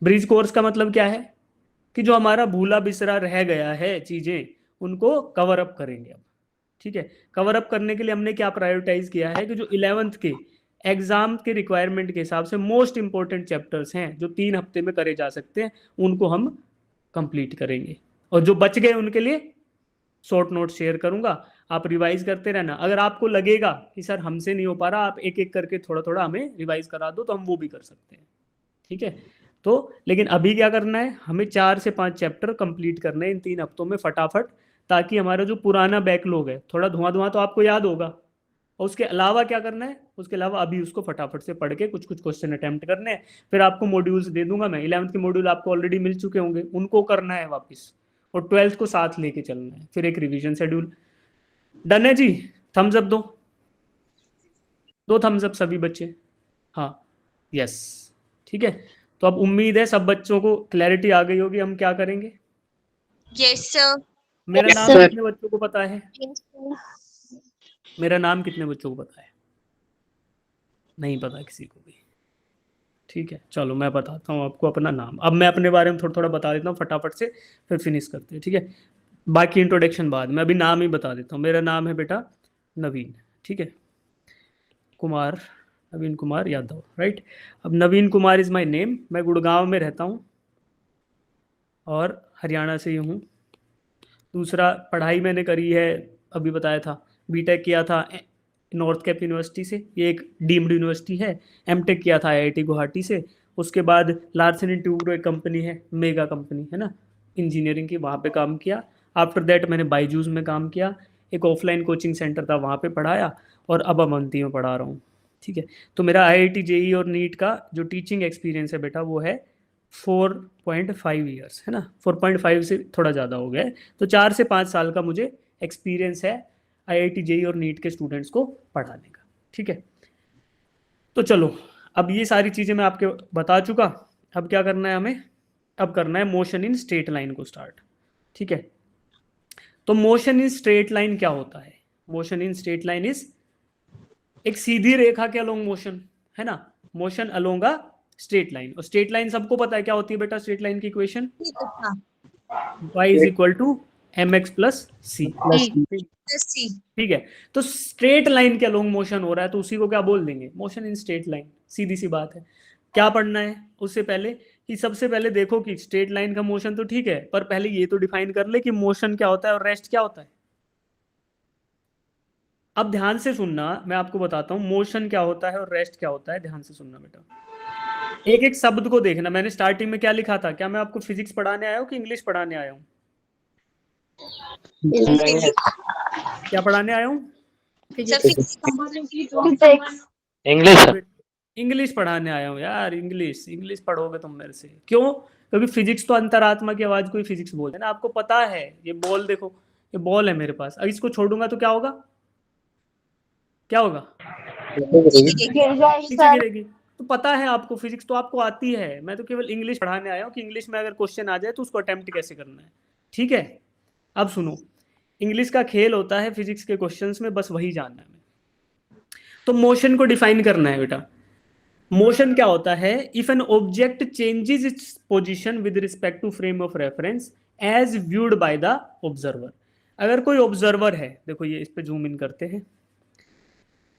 A: ब्रिज कोर्स का मतलब क्या है कि जो हमारा भूला बिसरा रह गया है चीज़ें, उनको कवर अप करेंगे अब, ठीक है। कवर अप करने के लिए हमने क्या प्रायोरिटाइज किया है कि जो 11th के एग्जाम के रिक्वायरमेंट के हिसाब से मोस्ट इंपॉर्टेंट चैप्टर्स हैं जो 3 हफ्ते में करे जा सकते हैं, उनको हम कंप्लीट करेंगे। और जो बच गए उनके लिए शॉर्ट नोट शेयर करूंगा, आप रिवाइज करते रहना। अगर आपको लगेगा कि सर हमसे नहीं हो पा रहा, आप एक एक करके थोड़ा थोड़ा हमें रिवाइज करा दो, तो हम वो भी कर सकते हैं, ठीक है। तो लेकिन अभी क्या करना है, हमें 4 से 5 चैप्टर कंप्लीट करने हैं इन 3 हफ्तों में फटाफट, ताकि हमारा जो पुराना बैकलॉग है, थोड़ा धुआं तो आपको याद होगा। और उसके अलावा क्या करना है, उसके अलावा अभी उसको फटाफट से पढ़ के कुछ कुछ क्वेश्चन अटेम्प्ट करने हैं। फिर आपको मॉड्यूल्स दे दूंगा मैं, 11th के मॉड्यूल आपको ऑलरेडी मिल चुके होंगे, उनको करना है वापस, और 12th को साथ लेके चलना है, फिर एक रिवीजन शेड्यूल। डन है जी? थम्स अप दो थम्स अप सभी बच्चे। हाँ, यस, ठीक है। तो अब उम्मीद है सब बच्चों को क्लैरिटी आ गई होगी हम क्या करेंगे।
D: Yes sir.
A: मेरा
F: Yes,
A: नाम
F: sir.
A: कितने बच्चों को पता है? मेरा नाम कितने बच्चों को पता है? नहीं पता किसी को भी, ठीक है। चलो मैं बताता हूँ आपको अपना नाम। अब मैं अपने बारे में थोड़ा थोड़ा बता देता हूँ फटाफट से, फिर फिनिश करते हैं, ठीक है। बाकी इंट्रोडक्शन बाद में, अभी नाम ही बता देता हूँ। मेरा नाम है बेटा नवीन, ठीक है, कुमार, नवीन कुमार यादव, राइट। अब नवीन कुमार इज़ माय नेम। मैं गुड़गांव में रहता हूँ और हरियाणा से ही हूँ। दूसरा, पढ़ाई मैंने करी है, अभी बताया था, बीटेक किया था नॉर्थ कैप यूनिवर्सिटी से, ये एक डीम्ड यूनिवर्सिटी है। एमटेक किया था IIT गुवाहाटी से। उसके बाद लार्सन एंड टूब्रो एक कंपनी है, मेगा कंपनी है ना, इंजीनियरिंग की, वहाँ पे काम किया। आफ्टर दैट मैंने बायजूस में काम किया, एक ऑफलाइन कोचिंग सेंटर था, वहाँ पे पढ़ाया, और अब अवंती में पढ़ा रहा हूँ, ठीक है। तो मेरा IIT JEE और नीट का जो टीचिंग एक्सपीरियंस है बेटा, वो है 4.5 ईयर्स, है ना। 4.5 से थोड़ा ज़्यादा हो गया है। तो 4 से 5 साल का मुझे एक्सपीरियंस है IIT JEE और नीट के स्टूडेंट्स को पढ़ाने का, ठीक है। तो चलो, अब ये सारी चीज़ें मैं आपके बता चुका। अब क्या करना है हमें? अब करना है मोशन इन स्ट्रेट लाइन को स्टार्ट, ठीक है। तो मोशन इन स्ट्रेट लाइन क्या होता है? Motion in straight line is एक सीधी रेखा के अलोंग मोशन, है ना, motion along a straight line. और स्ट्रेट लाइन सबको पता है क्या होती है बेटा, स्ट्रेट लाइन की equation y is equal to mx plus c,
D: C.
A: ठीक है। तो स्ट्रेट लाइन के अलोंग मोशन हो रहा है तो उसी को क्या बोल देंगे, मोशन इन स्ट्रेट लाइन, सीधी सी बात है। क्या पढ़ना है उससे पहले कि सबसे पहले देखो कि स्ट्रेट लाइन का मोशन तो ठीक है, पर पहले ये तो डिफाइन कर ले कि मोशन क्या होता है और रेस्ट क्या होता है। अब ध्यान से सुनना, मैं आपको बताता हूं मोशन क्या होता है और रेस्ट क्या होता है, ध्यान से सुनना बेटा। एक एक शब्द को देखना। मैंने स्टार्टिंग में क्या लिखा था, क्या मैं आपको फिजिक्स पढ़ाने आया हूं कि इंग्लिश पढ़ाने आया हूं? क्या पढ़ाने आया हूं?
B: इंग्लिश
A: इंग्लिश पढ़ाने आया हूँ यार। इंग्लिश पढ़ोगे तुम मेरे से, क्यों? क्योंकि फिजिक्स तो अंतरात्मा की आवाज को ही फिजिक्स बोलते हैं ना। आपको पता है ये बॉल, देखो ये बॉल है मेरे पास, अब इसको छोड़ूंगा तो क्या होगा, क्या होगा?
C: गिर जाएगी
A: नीचे
C: सर।
A: गिरेगी। तो पता है आपको, फिजिक्स तो आपको आती है। मैं तो केवल इंग्लिश पढ़ाने आया हूँ कि इंग्लिश में अगर क्वेश्चन आ जाए तो उसको अटेम्प्ट कैसे करना है, ठीक है। अब सुनो, इंग्लिश का खेल होता है फिजिक्स के क्वेश्चंस में, बस वही जानना है। तो मोशन को डिफाइन करना है बेटा। मोशन क्या होता है? If an object changes its position with respect to frame of reference as viewed by the observer. अगर कोई ऑब्जर्वर है, देखो ये, इस पे जूम इन करते हैं,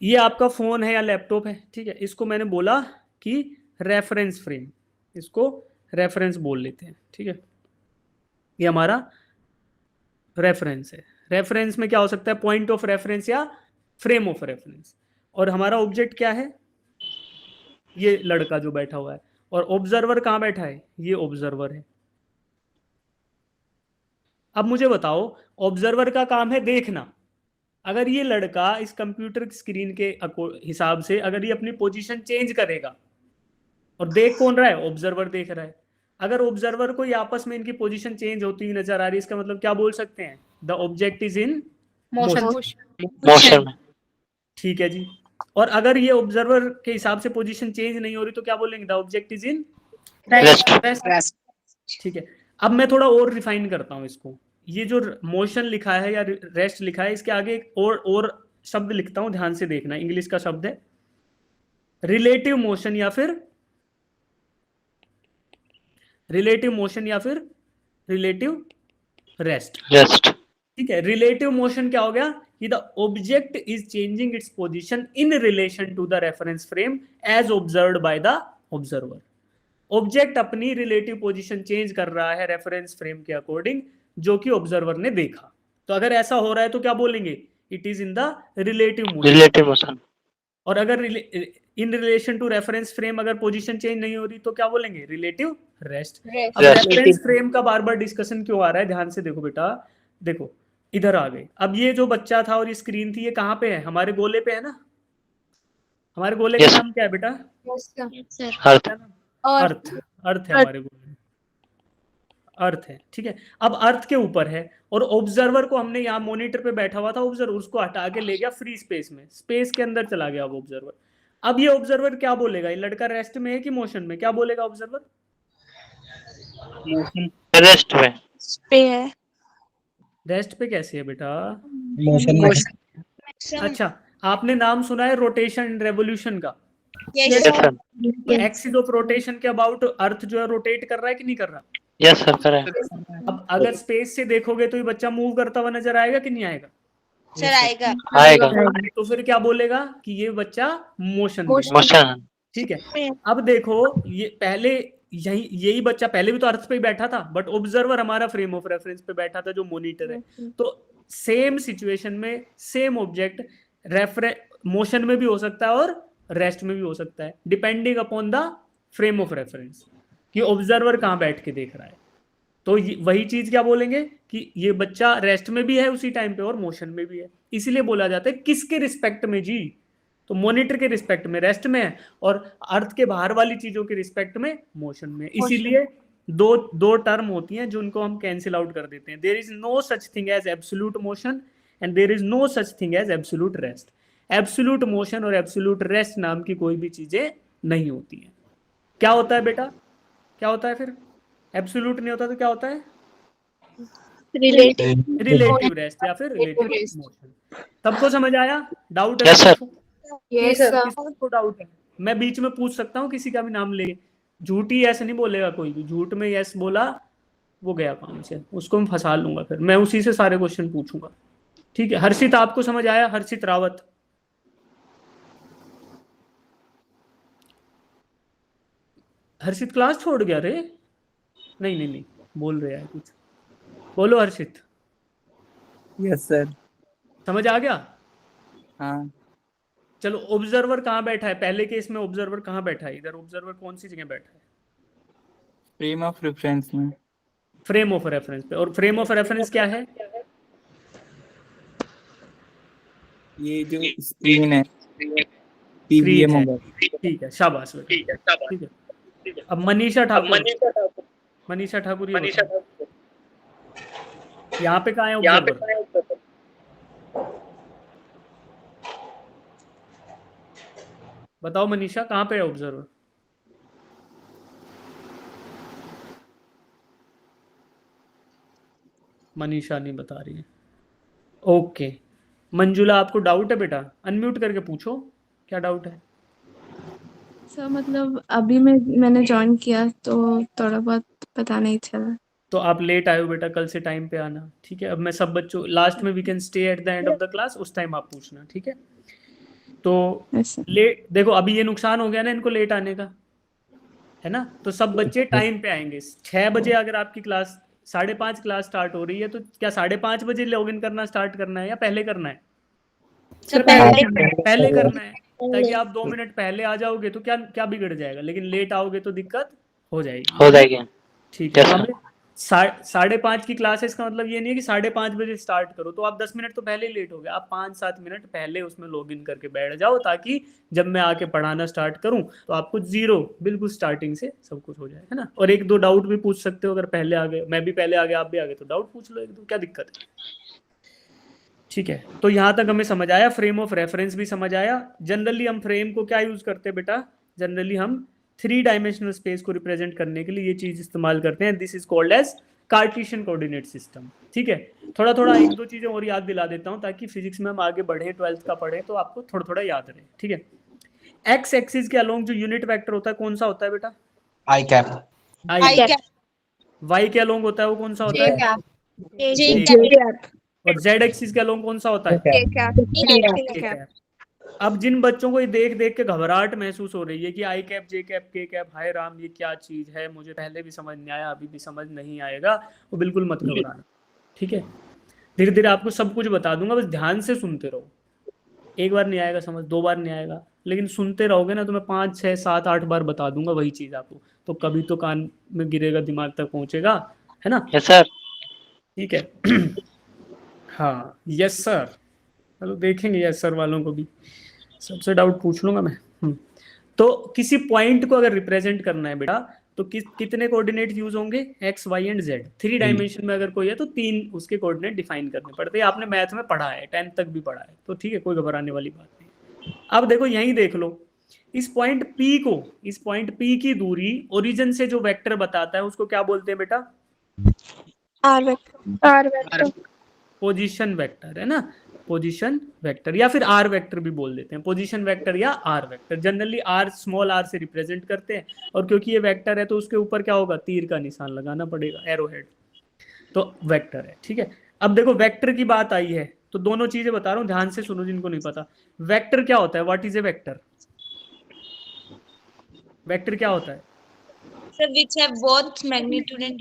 A: ये आपका फोन है या लैपटॉप है, ठीक है। इसको मैंने बोला कि रेफरेंस फ्रेम, इसको रेफरेंस बोल लेते हैं, ठीक है। ये हमारा रेफरेंस है। रेफरेंस में क्या हो सकता है, पॉइंट ऑफ रेफरेंस या फ्रेम ऑफ रेफरेंस। और हमारा ऑब्जेक्ट क्या है, ये लड़का जो बैठा हुआ है। और ऑब्जर्वर कहाँ बैठा है, ये ऑब्जर्वर है। अब मुझे बताओ, ऑब्जर्वर का काम है देखना। अगर ये लड़का इस कंप्यूटर स्क्रीन के हिसाब से अगर ये अपनी पोजीशन चेंज करेगा, और देख कौन रहा है, ऑब्जर्वर देख रहा है। अगर ऑब्जर्वर को आपस में इनकी पोजीशन चेंज होती हुई नजर आ रही है, इसका मतलब क्या बोल सकते हैं, the object is in
B: motion
A: ठीक है जी। और अगर ये ऑब्जर्वर के हिसाब से पोजीशन चेंज नहीं हो रही तो क्या बोलेंगे, the object is in rest, ठीक है। अब मैं थोड़ा और रिफाइन करता हूं इसको। ये जो मोशन लिखा है या रेस्ट लिखा है, इसके आगे एक और शब्द लिखता हूं, ध्यान से देखना। इंग्लिश का शब्द है रिलेटिव मोशन या फिर रिलेटिव रेस्ट, ठीक है। रिलेटिव मोशन क्या हो गया कि the object is changing its position in relation to the reference frame as observed by the observer. Object अपनी रिलेटिव पोजीशन चेंज कर रहा है रेफरेंस फ्रेम के अकॉर्डिंग, जो कि ऑब्जर्वर ने देखा। तो अगर ऐसा हो रहा है तो क्या बोलेंगे, it is in the relative motion. और अगर in relation to reference frame अगर पोजीशन चेंज नहीं हो रही तो क्या बोलेंगे, रिलेटिव रेस्ट। अब रेफरेंस फ्रेम का बार बार डिस्कशन क्यों आ रहा है, ध्यान से देखो बेटा। देखो इधर आ गए। अब ये जो बच्चा था और ये स्क्रीन थी, ये कहाँ पे है, हमारे गोले पे है ना। हमारे गोले का नाम क्या है बेटा, अर्थ है हमारे गोले में, अर्थ है, ठीक है। अब अर्थ के ऊपर है और ऑब्जर्वर को हमने यहाँ मॉनिटर पे बैठा हुआ था ऑब्जर्वर, उसको हटा के ले गया फ्री स्पेस में, स्पेस के अंदर चला गया वो ऑब्जर्वर। अब ये ऑब्जर्वर क्या बोलेगा, ये लड़का रेस्ट में है कि मोशन में, क्या बोलेगा ऑब्जर्वर?
B: रेस्ट में
F: पे है।
A: रेस्ट पे कैसे है बेटा?
E: मोशन
A: अच्छा, आपने नाम सुना है रोटेशन एंड रेवोल्यूशन का?
B: Yes sir
A: axis of rotation के अबाउट अर्थ जो है रोटेट कर रहा है कि नहीं कर रहा?
B: यस सर करें।
A: अब अगर स्पेस से देखोगे तो ये बच्चा मूव करता हुआ नजर आएगा कि नहीं आएगा?
D: सर
B: आएगा
A: तो फिर क्या बोलेगा कि ये बच्चा मोशन, ठीक है। अब देखो, ये पहले यही बच्चा पहले भी तो अर्थ पे ही बैठा था, बट ऑब्जर्वर हमारा फ्रेम ऑफ रेफरेंस पे बैठा था जो मॉनिटर है। तो सेम सिचुएशन में सेम ऑब्जेक्ट मोशन में भी हो सकता है और रेस्ट में भी हो सकता है, depending upon the frame of reference कि ऑब्जर्वर कहाँ बैठ के देख रहा है। तो वही चीज क्या बोलेंगे कि ये बच्चा रेस्ट में भी है उसी टाइम पे और मोशन में भी है। इसीलिए बोला जाता है किसके रिस्पेक्ट में जी, तो मॉनिटर के रिस्पेक्ट में रेस्ट में है और अर्थ के बाहर वाली चीजों के रिस्पेक्ट में मोशन में। इसीलिए दो टर्म होती हैं जिनको हम कैंसिल आउट कर देते हैं। There is no such thing as absolute motion and there is no such thing as absolute rest. Absolute motion और एब्सोल्यूट रेस्ट नाम की कोई भी चीजें नहीं होती हैं। क्या होता है बेटा, क्या होता है फिर? एब्सोल्यूट नहीं होता तो क्या होता है? रिलेटिव रेस्ट या फिर रिलेटिव मोशन। सबको समझ आया? डाउट है?
B: यस सर
A: किसको डाउट है? मैं बीच में पूछ सकता हूँ किसी का भी नाम ले, झूठी यस नहीं बोलेगा कोई भी। झूठ में यस बोला वो गया काम से, उसको मैं फंसा लूंगा, फिर मैं उसी से सारे क्वेश्चन पूछूंगा। ठीक है, हर्षित आपको समझ आया? हर्षित रावत, हर्षित क्लास छोड़ गया रे? नहीं नहीं नहीं, बोल रहे हैं कुछ, बोलो हर्षित।
G: Yes sir.
A: समझ आ गया?
G: हाँ
A: चलो, ऑब्जर्वर कहाँ बैठा है? पहले केस में ऑब्जर्वर कहाँ बैठा है? इधर ऑब्जर्वर कौन सी जगह बैठा है?
G: फ्रेम ऑफ रेफरेंस में।
A: फ्रेम ऑफ रेफरेंस पे। और फ्रेम ऑफ रेफरेंस क्या है?
G: ये जो स्क्रीन है,
A: स्क्रीन
G: पीवीएम
A: है।
G: होगा।
A: ठीक है, शाबाश बेटा। ठीक है, अब मनीषा ठाकुर, मनीषा ठाकुर ये बताओ, यहाँ पे कहाँ है ऑब्जर्वर? बताओ मनीषा, कहाँ पे है ऑब्जर्वर? मनीषा नहीं बता रही है। ओके, मंजुला आपको डाउट है बेटा? अनम्यूट करके पूछो, क्या डाउट है?
F: सर मतलब अभी मैंने ज्वाइन किया तो थोड़ा बहुत पता नहीं चला।
A: तो आप लेट आए हो बेटा, कल से टाइम पे आना। ठीक है, अब मैं सब बच्चों लास्ट में we can stay at the end of the class, उस टाइम आप पूछना। ठीक है, तो
F: ऐसे
A: लेट, देखो अभी ये नुकसान हो गया ना इनको लेट आने का, है ना? तो सब बच्चे टाइम पे आएंगे। 6 बजे अगर आपकी क्लास, 5:30 क्लास स्टार्ट हो रही है, तो क्या 5:30 बजे लॉग इन करना स्टार्ट करना है या पहले करना है?
D: सर
A: पहले करना है, ताकि आप 2 मिनट पहले आ जाओगे तो क्या क्या बिगड़ जाएगा, लेकिन लेट आओगे तो दिक्कत हो जाएगी।
B: हो जाएगी।
A: ठीक है,
B: Yes, sir.
A: हमें 5:30 की क्लासेस का मतलब ये नहीं है कि 5:30 बजे स्टार्ट करो तो आप 10 मिनट तो पहले लेट हो गए, आप 5-7 मिनट पहले उसमें लॉग इन करके बैठ जाओ, ताकि जब मैं आके पढ़ाना स्टार्ट करूं तो आपको जीरो बिल्कुल स्टार्टिंग से सब कुछ हो जाए, है ना? और 1-2 डाउट भी पूछ सकते हो, अगर पहले आ गए, मैं भी पहले आ गया, आप भी आ गए, तो डाउट पूछ लो 1-2, क्या दिक्कत है? ठीक है, तो यहां तक हमें समझ आया, फ्रेम ऑफ रेफरेंस भी समझ आया। जनरली हम फ्रेम को क्या यूज करते हैं बेटा? जनरली हम 3 डायमेंशनल स्पेस को रिप्रेजेंट करने के लिए ये चीज इस्तेमाल करते हैं। This is called as Cartesian coordinate system. ठीक है, थोड़ा थोड़ा 1-2 चीजें और याद दिला देता हूं, ताकि फिजिक्स में हम आगे बढ़े, 12th का पढ़े, तो आपको थोड़ा थोड़ा याद रहे। ठीक है, एक्स एक्सिस के अलोंग जो यूनिट वेक्टर होता है कौन सा होता है बेटा?
E: आई कैप।
A: आई कैप। वाई के अलोंग होता है वो कौन सा होता है?
D: जे
A: और जेड एक्सिस के अलोंग कौन सा होता है? कैप। अब जिन बच्चों को ये देख देख के घबराहट महसूस हो रही है कि आई कैप, जे कैप, के कैप, हाय राम ये क्या चीज है, मुझे पहले भी समझ नहीं आया, अभी भी समझ नहीं आएगा, वो बिल्कुल मत घबराना। ठीक है, धीरे धीरे आपको सब कुछ बता दूंगा, बस ध्यान से सुनते रहो। एक बार नहीं आएगा समझ, 2 बार नहीं आएगा, लेकिन सुनते रहोगे ना तो मैं 5, 6, 7, 8 बार बता दूंगा वही चीज आपको, तो कभी तो कान में गिरेगा, दिमाग तक पहुंचेगा, है ना?
B: Yes sir.
A: ठीक है। हाँ, यस सर। चलो देखेंगे यस सर वालों को भी, सबसे डाउट पूछ लूंगा मैं। तो किसी पॉइंट को अगर रिप्रेजेंट करना है बेटा, तो कितने कोऑर्डिनेट यूज होंगे? X, Y and Z. 3 dimension में अगर कोई है तो 3 उसके कोऑर्डिनेट डिफाइन करने पड़ते हैं। आपने मैथ में पढ़ा है, 10th तक भी पढ़ा है, तो ठीक है, कोई घबराने वाली बात नहीं। अब देखो यहीं देख लो, इस पॉइंट P की दूरी ओरिजिन से जो वेक्टर बताता है उसको क्या बोलते हैं बेटा?
F: आर वेक्टर
A: पोजीशन वेक्टर, है ना? पोजीशन वेक्टर, या फिर आर वेक्टर भी बोल देते हैं, पोजीशन वेक्टर या R vector. Generally R, small R से रिप्रेजेंट करते हैं, और क्योंकि ये वेक्टर है तो उसके ऊपर क्या होगा? तीर का निशान लगाना पड़ेगा, एरो हेड, तो वेक्टर है। ठीक है, अब देखो वेक्टर की बात आई है तो दोनों चीजें बता रहा हूं, ध्यान से सुनो जिनको नहीं पता। वेक्टर क्या होता है? What is a vector? Vector क्या होता है?
D: Sir which have both magnitude and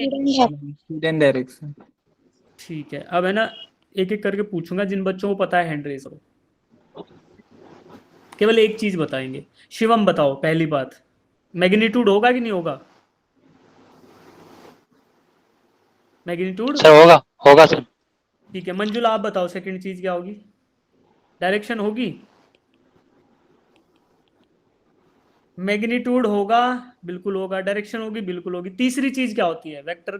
G: student direction.
A: ठीक है, अब है ना, एक एक करके पूछूंगा, जिन बच्चों को पता है हैंड रेज करो। केवल एक चीज बताएंगे। शिवम बताओ, पहली बात, मैग्नीट्यूड होगा कि नहीं होगा? मैग्नीट्यूड
B: सर होगा, होगा सर।
A: ठीक है, मंजुला आप बताओ, सेकंड चीज क्या होगी? डायरेक्शन होगी? मैग्नीट्यूड होगा, बिल्कुल होगा। डायरेक्शन होगी, बिल्कुल होगी। तीसरी चीज क्या होती है? वेक्टर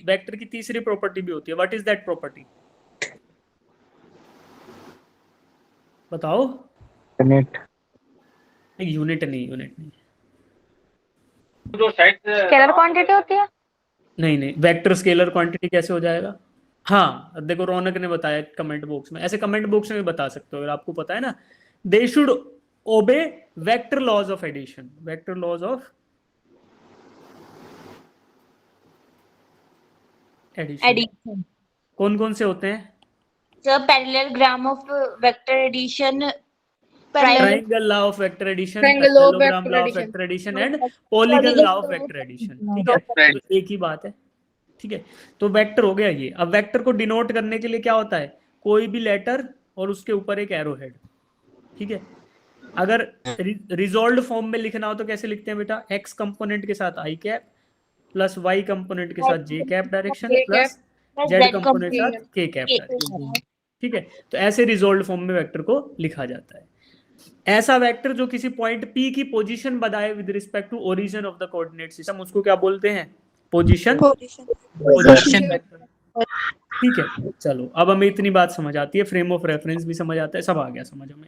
A: वेक्टर की तीसरी प्रॉपर्टी भी होती है। What is that property? बताओ।
G: यूनिट
A: नहीं।
C: स्केलर क्वांटिटी होती है?
A: नहीं, वेक्टर स्केलर क्वांटिटी कैसे हो जाएगा? हाँ, देखो रौनक ने बताया कमेंट बॉक्स में, ऐसे कमेंट बॉक्स में भी बता सकते हो अगर आपको पता है ना। They should obey vector laws of addition, vector laws of addition.
J: Addition.
A: कौन कौन से होते हैं?
J: Sir parallelogram of vector addition,
A: triangle law of vector addition,
F: Triangle law of
A: parallelogram
F: vector
A: law of
F: addition.
A: Vector addition and polygon law of vector addition. ठीक है, तो एक ही बात है। ठीक है, तो वेक्टर हो गया ये। अब वेक्टर को डिनोट करने के लिए क्या होता है? कोई भी लेटर और उसके ऊपर एक एरो हेड। ठीक है, अगर रिजॉल्व फॉर्म में लिखना हो तो कैसे लिखते हैं बेटा? एक्स कंपोनेंट के साथ I cap plus Y component के साथ J cap direction plus Z component के साथ के कैप डायरेक्शन। ठीक है, तो ऐसे रिजॉल्व फॉर्म में वेक्टर को लिखा जाता है। ऐसा वेक्टर जो किसी पॉइंट P की पोजीशन बताए with respect to origin of the coordinate system, उसको क्या बोलते हैं? Position vector. ठीक है, चलो अब हमें इतनी बात समझ आती है, फ्रेम ऑफ रेफरेंस भी समझ आता है, सब आ गया समझ हमें।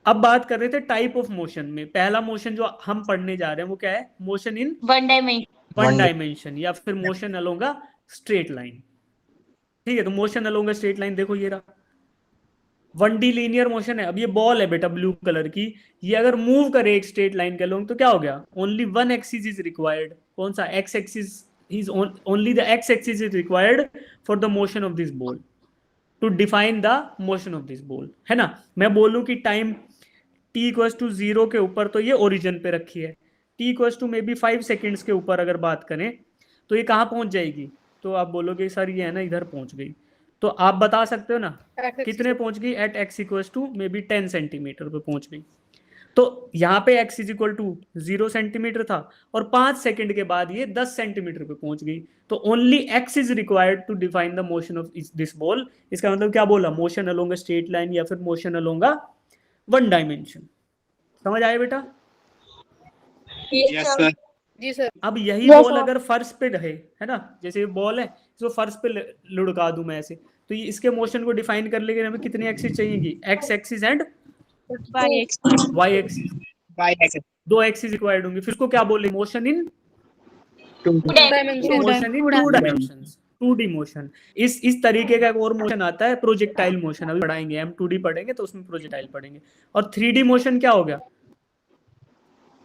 A: अब बात कर रहे थे टाइप ऑफ मोशन में। पहला मोशन जो हम पढ़ने जा रहे हैं वो क्या है? मोशन इन वन डायमेंशन या फिर motion along a straight line. ठीक है, तो motion along a straight line देखो ये रहा 1D लीनियर मोशन है। अब ये बॉल है बेटा ब्लू कलर की, ये अगर मूव करे एक स्ट्रेट लाइन के अलोंग तो क्या हो गया? Only one axis is required. कौन सा? X axis is only the X axis is required for the motion of this ball to define the motion of this ball, है ना। मैं बोलूं कि टाइम t इक्वल्स टू 0 के ऊपर तो ये ओरिजिन पे रखी है, t equals to may be 5 seconds के ऊपर अगर बात करें तो ये कहाँ पहुंच जाएगी? तो आप बोलोगे सर ये है ना इधर पहुंच गई, तो आप बता सकते हो ना कितने पहुंच गई? At x equals to may be 10 centimetre पे पहुंच गई। तो यहाँ पे x is equal to 0 centimetre था और 5 सेकंड के बाद ये 10 सेंटीमीटर पे पहुंच गई। तो only x is required to define the motion of this ball. इसका मतलब क्या बोला? Motion along a straight line या फिर motion along a one dimension. समझ आया बेटा?
J: Yes sir.
F: जी सर।
A: अब यही बॉल अगर फर्श पे रहे, है ना, जैसे ये बॉल है इसको फर्श पे लुढ़का दूं मैं ऐसे, तो ये इसके मोशन को डिफाइन कर लेंगे हमें कितनी एक्सिस चाहिएगी? X axis and Y axis, दो एक्सिस रिक्वायर्ड होंगी। फिर उसको क्या बोले? Motion in two dimensions, 2D motion. इस तरीके का एक और मोशन आता है प्रोजेक्टाइल मोशन, अभी पढ़ाएंगे, हम 2D पढ़ेंगे तो उसमें प्रोजेक्टाइल पढ़ेंगे। और 3D मोशन क्या हो गया?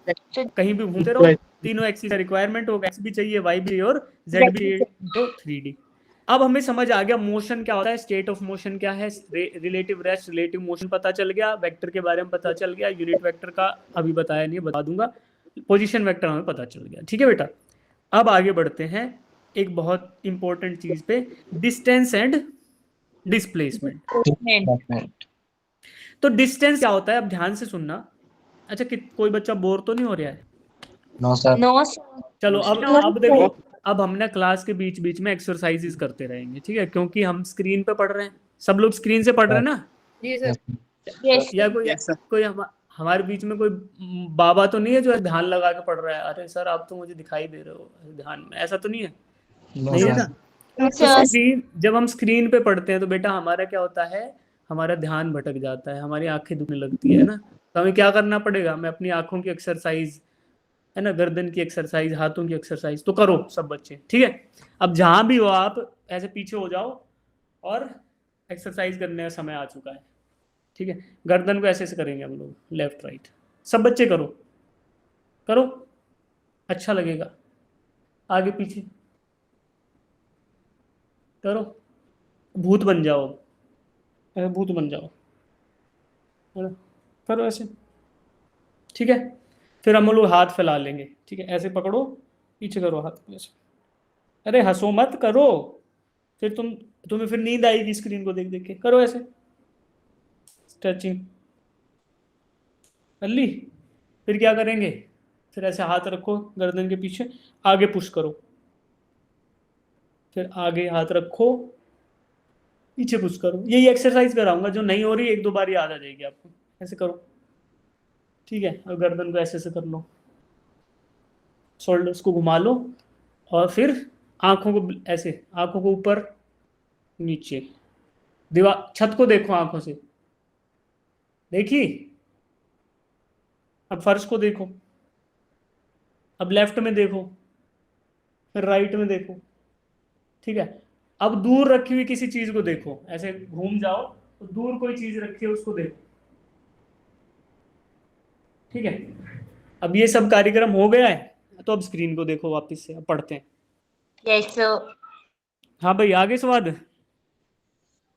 A: कहीं भी घूमते रहो, तीनों एक्सिस का रिक्वायरमेंट होगा, एक्स भी चाहिए, वाई भी चाहिए और जेड भी चाहिए, तो 3D। अब हमें समझ आ गया मोशन क्या होता है, स्टेट ऑफ मोशन क्या है, रिलेटिव रेस्ट, रिलेटिव मोशन पता चल गया, वेक्टर के बारे में पता चल गया, यूनिट वेक्टर का अभी बताया नहीं, बता दूंगा, पोजीशन वेक्टर हमें पता चल गया। ठीक है बेटा, अब आगे बढ़ते हैं एक बहुत इंपॉर्टेंट चीज पे, डिस्टेंस एंड डिस्प्लेसमेंट। तो डिस्टेंस क्या होता है? अब ध्यान से सुनना। अच्छा, कोई बच्चा बोर तो नहीं हो रहा है?
J: No sir.
A: चलो अब देखो, अब हमने क्लास के बीच बीच में एक्सरसाइजेस करते रहेंगे, ठीक है, क्योंकि हम स्क्रीन पे पढ़ रहे हैं, सब लोग स्क्रीन से पढ़ रहे हैं ना?
F: जी सर।
A: या कोई हमारे बीच में कोई बाबा तो नहीं है जो ध्यान लगा के पढ़ रहा है? अरे सर आप तो मुझे दिखाई दे रहे हो ध्यान में, ऐसा तो नहीं है? नहीं है ना? तो स्क्रीन, जब हम स्क्रीन पे पढ़ते हैं तो बेटा हमारा क्या होता है? हमारा ध्यान भटक जाता है, हमारी आंखें दुखने लगती है ना, तो हमें क्या करना पड़ेगा? हमें अपनी आंखों की एक्सरसाइज, है ना, गर्दन की एक्सरसाइज, हाथों की एक्सरसाइज तो करो सब बच्चे, ठीक है। अब जहां भी हो आप ऐसे पीछे हो जाओ और एक्सरसाइज करने का समय आ चुका है, ठीक है। गर्दन को ऐसे करेंगे हम लोग, लेफ्ट राइट, सब बच्चे करो करो, अच्छा लगेगा। आगे पीछे करो, भूत बन जाओ, भूत बन जाओ, करो ऐसे, ठीक है। फिर हम लोग हाथ फैला लेंगे, ठीक है, ऐसे पकड़ो, पीछे करो हाथ ऐसे, अरे हंसो मत, करो, फिर तुम्हें फिर नींद आएगी स्क्रीन को देख देख के, करो ऐसे, स्ट्रेचिंग कर ली। फिर क्या करेंगे? फिर ऐसे हाथ रखो गर्दन के पीछे, आगे पुश करो, फिर आगे हाथ रखो, पीछे पुश करो। यही एक्सरसाइज कराऊंगा, जो नहीं हो रही एक दो बार याद आ जाएगी आपको, ऐसे करो, ठीक है। और गर्दन को ऐसे कर लो, शोल्डर्स को घुमा लो, और फिर आंखों को ऐसे, आंखों को ऊपर नीचे, दीवार छत को देखो आंखों से, देखी। अब फर्श को देखो, अब लेफ्ट में देखो, फिर राइट में देखो, ठीक है। अब दूर रखी हुई किसी चीज को देखो, ऐसे घूम जाओ तो दूर कोई चीज रखी है उसको देखो, ठीक है। अब ये सब कार्यक्रम हो गया है, तो अब स्क्रीन को देखो वापस से, अब पढ़ते हैं।
J: Yes sir.
A: हाँ भाई आगे सवाल।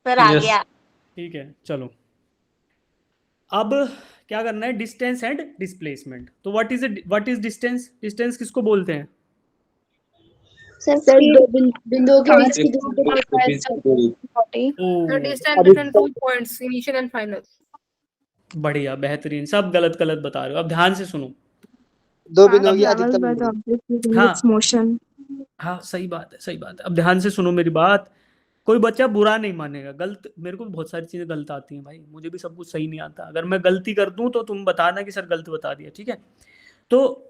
J: सर आ गया।
A: ठीक है चलो, अब क्या करना है, डिस्टेंस एंड डिस्प्लेसमेंट। तो व्हाट इज डिस्टेंस? डिस्टेंस किसको बोलते हैं?
F: सर दो बिंदुओं के बीच की दूरी
A: ओ
F: distance between 2 points initial and final.
A: बढ़िया, बेहतरीन, सब गलत गलत बता रहे हो। अब ध्यान से सुनो।
K: दो बिंदुओं की अधिकतम दूरी।
A: हाँ
F: मोशन।
A: हाँ सही बात है, सही बात है। अब ध्यान से सुनो मेरी बात, कोई बच्चा बुरा नहीं मानेगा। गलत, मेरे को भी बहुत सारी चीजें गलत आती हैं भाई, मुझे भी सब कुछ सही नहीं आता। अगर मैं गलती कर दूं तो तुम बताना कि सर गलत बता दिया, ठीक है? तो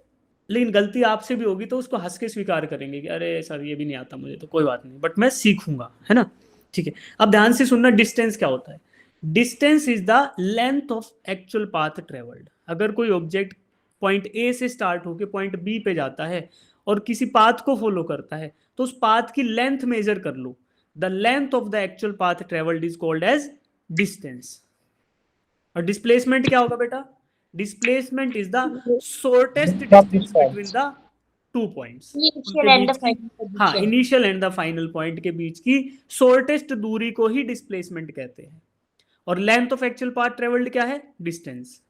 A: लेकिन गलती आपसे भी होगी तो उसको हंस के स्वीकार करेंगे कि अरे सर ये भी नहीं आता मुझे, तो कोई बात नहीं, बट मैं सीखूंगा, है ना? ठीक है, अब ध्यान से सुनना, डिस्टेंस क्या होता है? Distance is the length of actual path travelled. अगर कोई ऑब्जेक्ट पॉइंट ए से स्टार्ट होकर पॉइंट बी पे जाता है और किसी पाथ को फॉलो करता है, तो उस पाथ की लेंथ मेजर कर लो। The length of the actual path travelled is called as distance. और डिस्प्लेसमेंट क्या होगा बेटा? Displacement is the shortest distance between the 2 points. हाँ, initial and the final point के बीच की शॉर्टेस्ट दूरी को ही डिस्प्लेसमेंट कहते हैं। और length of actual path travelled क्या है? डिस्टेंस।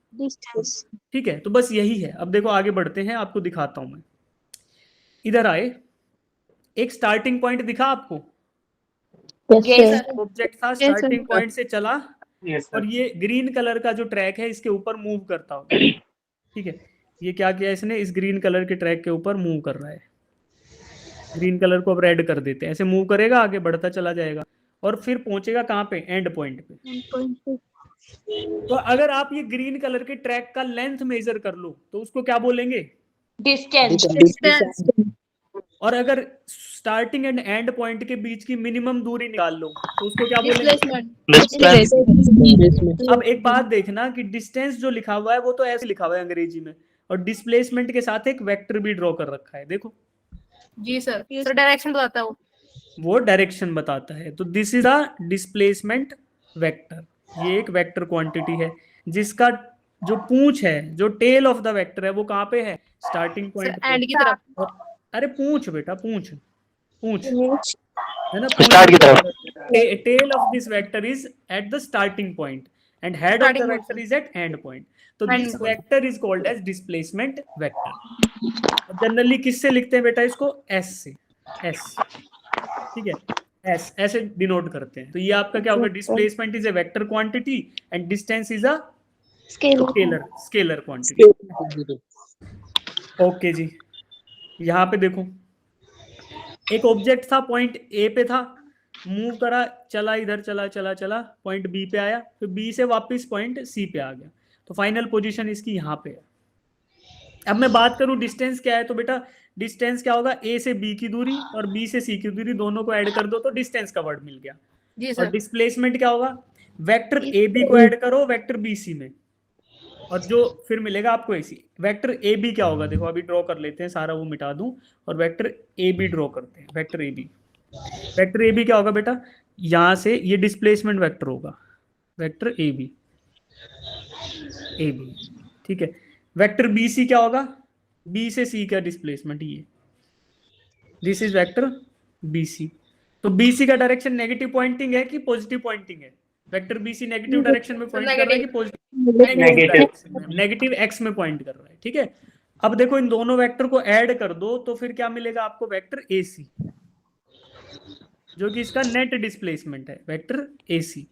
A: ठीक है, तो बस यही है। अब देखो आगे बढ़ते हैं, आपको दिखाता हूं मैं। इधर आए, एक स्टार्टिंग पॉइंट दिखा आपको? ऑब्जेक्ट था, स्टार्टिंग पॉइंट से चला और ये ग्रीन कलर का जो ट्रैक है इसके ऊपर मूव करता होगा। ठीक है, ये क्या किया इसने, इस ग्रीन कलर के ट्रैक के ऊपर मूव कर रहा है। ग्रीन कलर को अब रेड कर देते हैं, ऐसे मूव करेगा, आगे बढ़ता चला जाएगा और फिर पहुंचेगा कहाँ पे? एंड पॉइंट पे। तो अगर आप ये ग्रीन कलर के ट्रैक का लेंथ मेजर कर लो तो उसको क्या बोलेंगे?
J: डिस्टेंस।
A: और अगर स्टार्टिंग एंड एंड पॉइंट के बीच की मिनिमम दूरी निकाल लो तो उसको क्या बोलेंगे? अब एक बात देखना कि डिस्टेंस जो लिखा हुआ है वो तो ऐसे लिखा हुआ है अंग्रेजी में, और डिस्प्लेसमेंट के साथ एक वेक्टर भी ड्रॉ कर रखा है, देखो।
F: जी सर, सर डायरेक्शन बताता हूँ,
A: वो डायरेक्शन बताता है। तो this is a displacement vector. ये एक वेक्टर क्वांटिटी है जिसका जो पूंछ है, जो टेल ऑफ द वेक्टर है, वो कहाँ पे है? स्टार्टिंग पॉइंट
F: एंड की तरफ।
A: अरे पूंछ बेटा, पूंछ पूंछ है ना,
B: स्टार्ट की तरफ।
A: Tail of this vector is at the starting point and head of the vector is at end point. तो this vector is called as displacement vector. Generally किससे लिखते हैं बेटा इसको? एस से, एस। ठीक है, एस ऐसे डिनोट करते हैं। तो ये आपका क्या होगा? Displacement is a vector quantity and distance is a scalar quantity. Okay जी, यहाँ पे देखो, एक ऑब्जेक्ट था, पॉइंट ए पे था, मूव करा, चला इधर, चला चला चला, पॉइंट बी पे आया, फिर बी से वापस पॉइंट सी पे आ गया। तो फाइनल पोजीशन इसकी यहाँ पे है। अब मैं बात करूं डिस्टेंस क्या है, तो बेटा डिस्टेंस क्या होगा? ए से बी की दूरी और बी से सी की दूरी, दोनों को ऐड कर दो तो डिस्टेंस का वर्ड मिल गया।
F: जी
A: और
F: सर।
A: डिस्प्लेसमेंट क्या होगा? वेक्टर ए बी को ऐड करो वेक्टर बी सी में, और जो फिर मिलेगा आपको एसी। वेक्टर ए बी क्या होगा? देखो अभी ड्रॉ कर लेते हैं, सारा वो मिटा दूं और वेक्टर ए बी ड्रॉ करते हैं। Vector A B, vector A B क्या होगा बेटा? यहां से ये डिस्प्लेसमेंट वेक्टर होगा, vector A B, A B. ठीक है, वेक्टर बी सी क्या होगा? बी से सी का डिस्प्लेसमेंट, ये this is vector B C. तो बी सी का डायरेक्शन नेगेटिव पॉइंटिंग है कि पॉजिटिव पॉइंटिंग है? Vector B C negative direction में पॉइंट कर रहा है कि पॉजिटिव? नेगेटिव एक्स में पॉइंट कर रहा है। ठीक है, अब देखो इन दोनों वेक्टर को ऐड कर दो तो फिर क्या मिलेगा आपको? वेक्टर ए सी, जो कि इसका नेट डिस्प्लेसमेंट है, vector A C,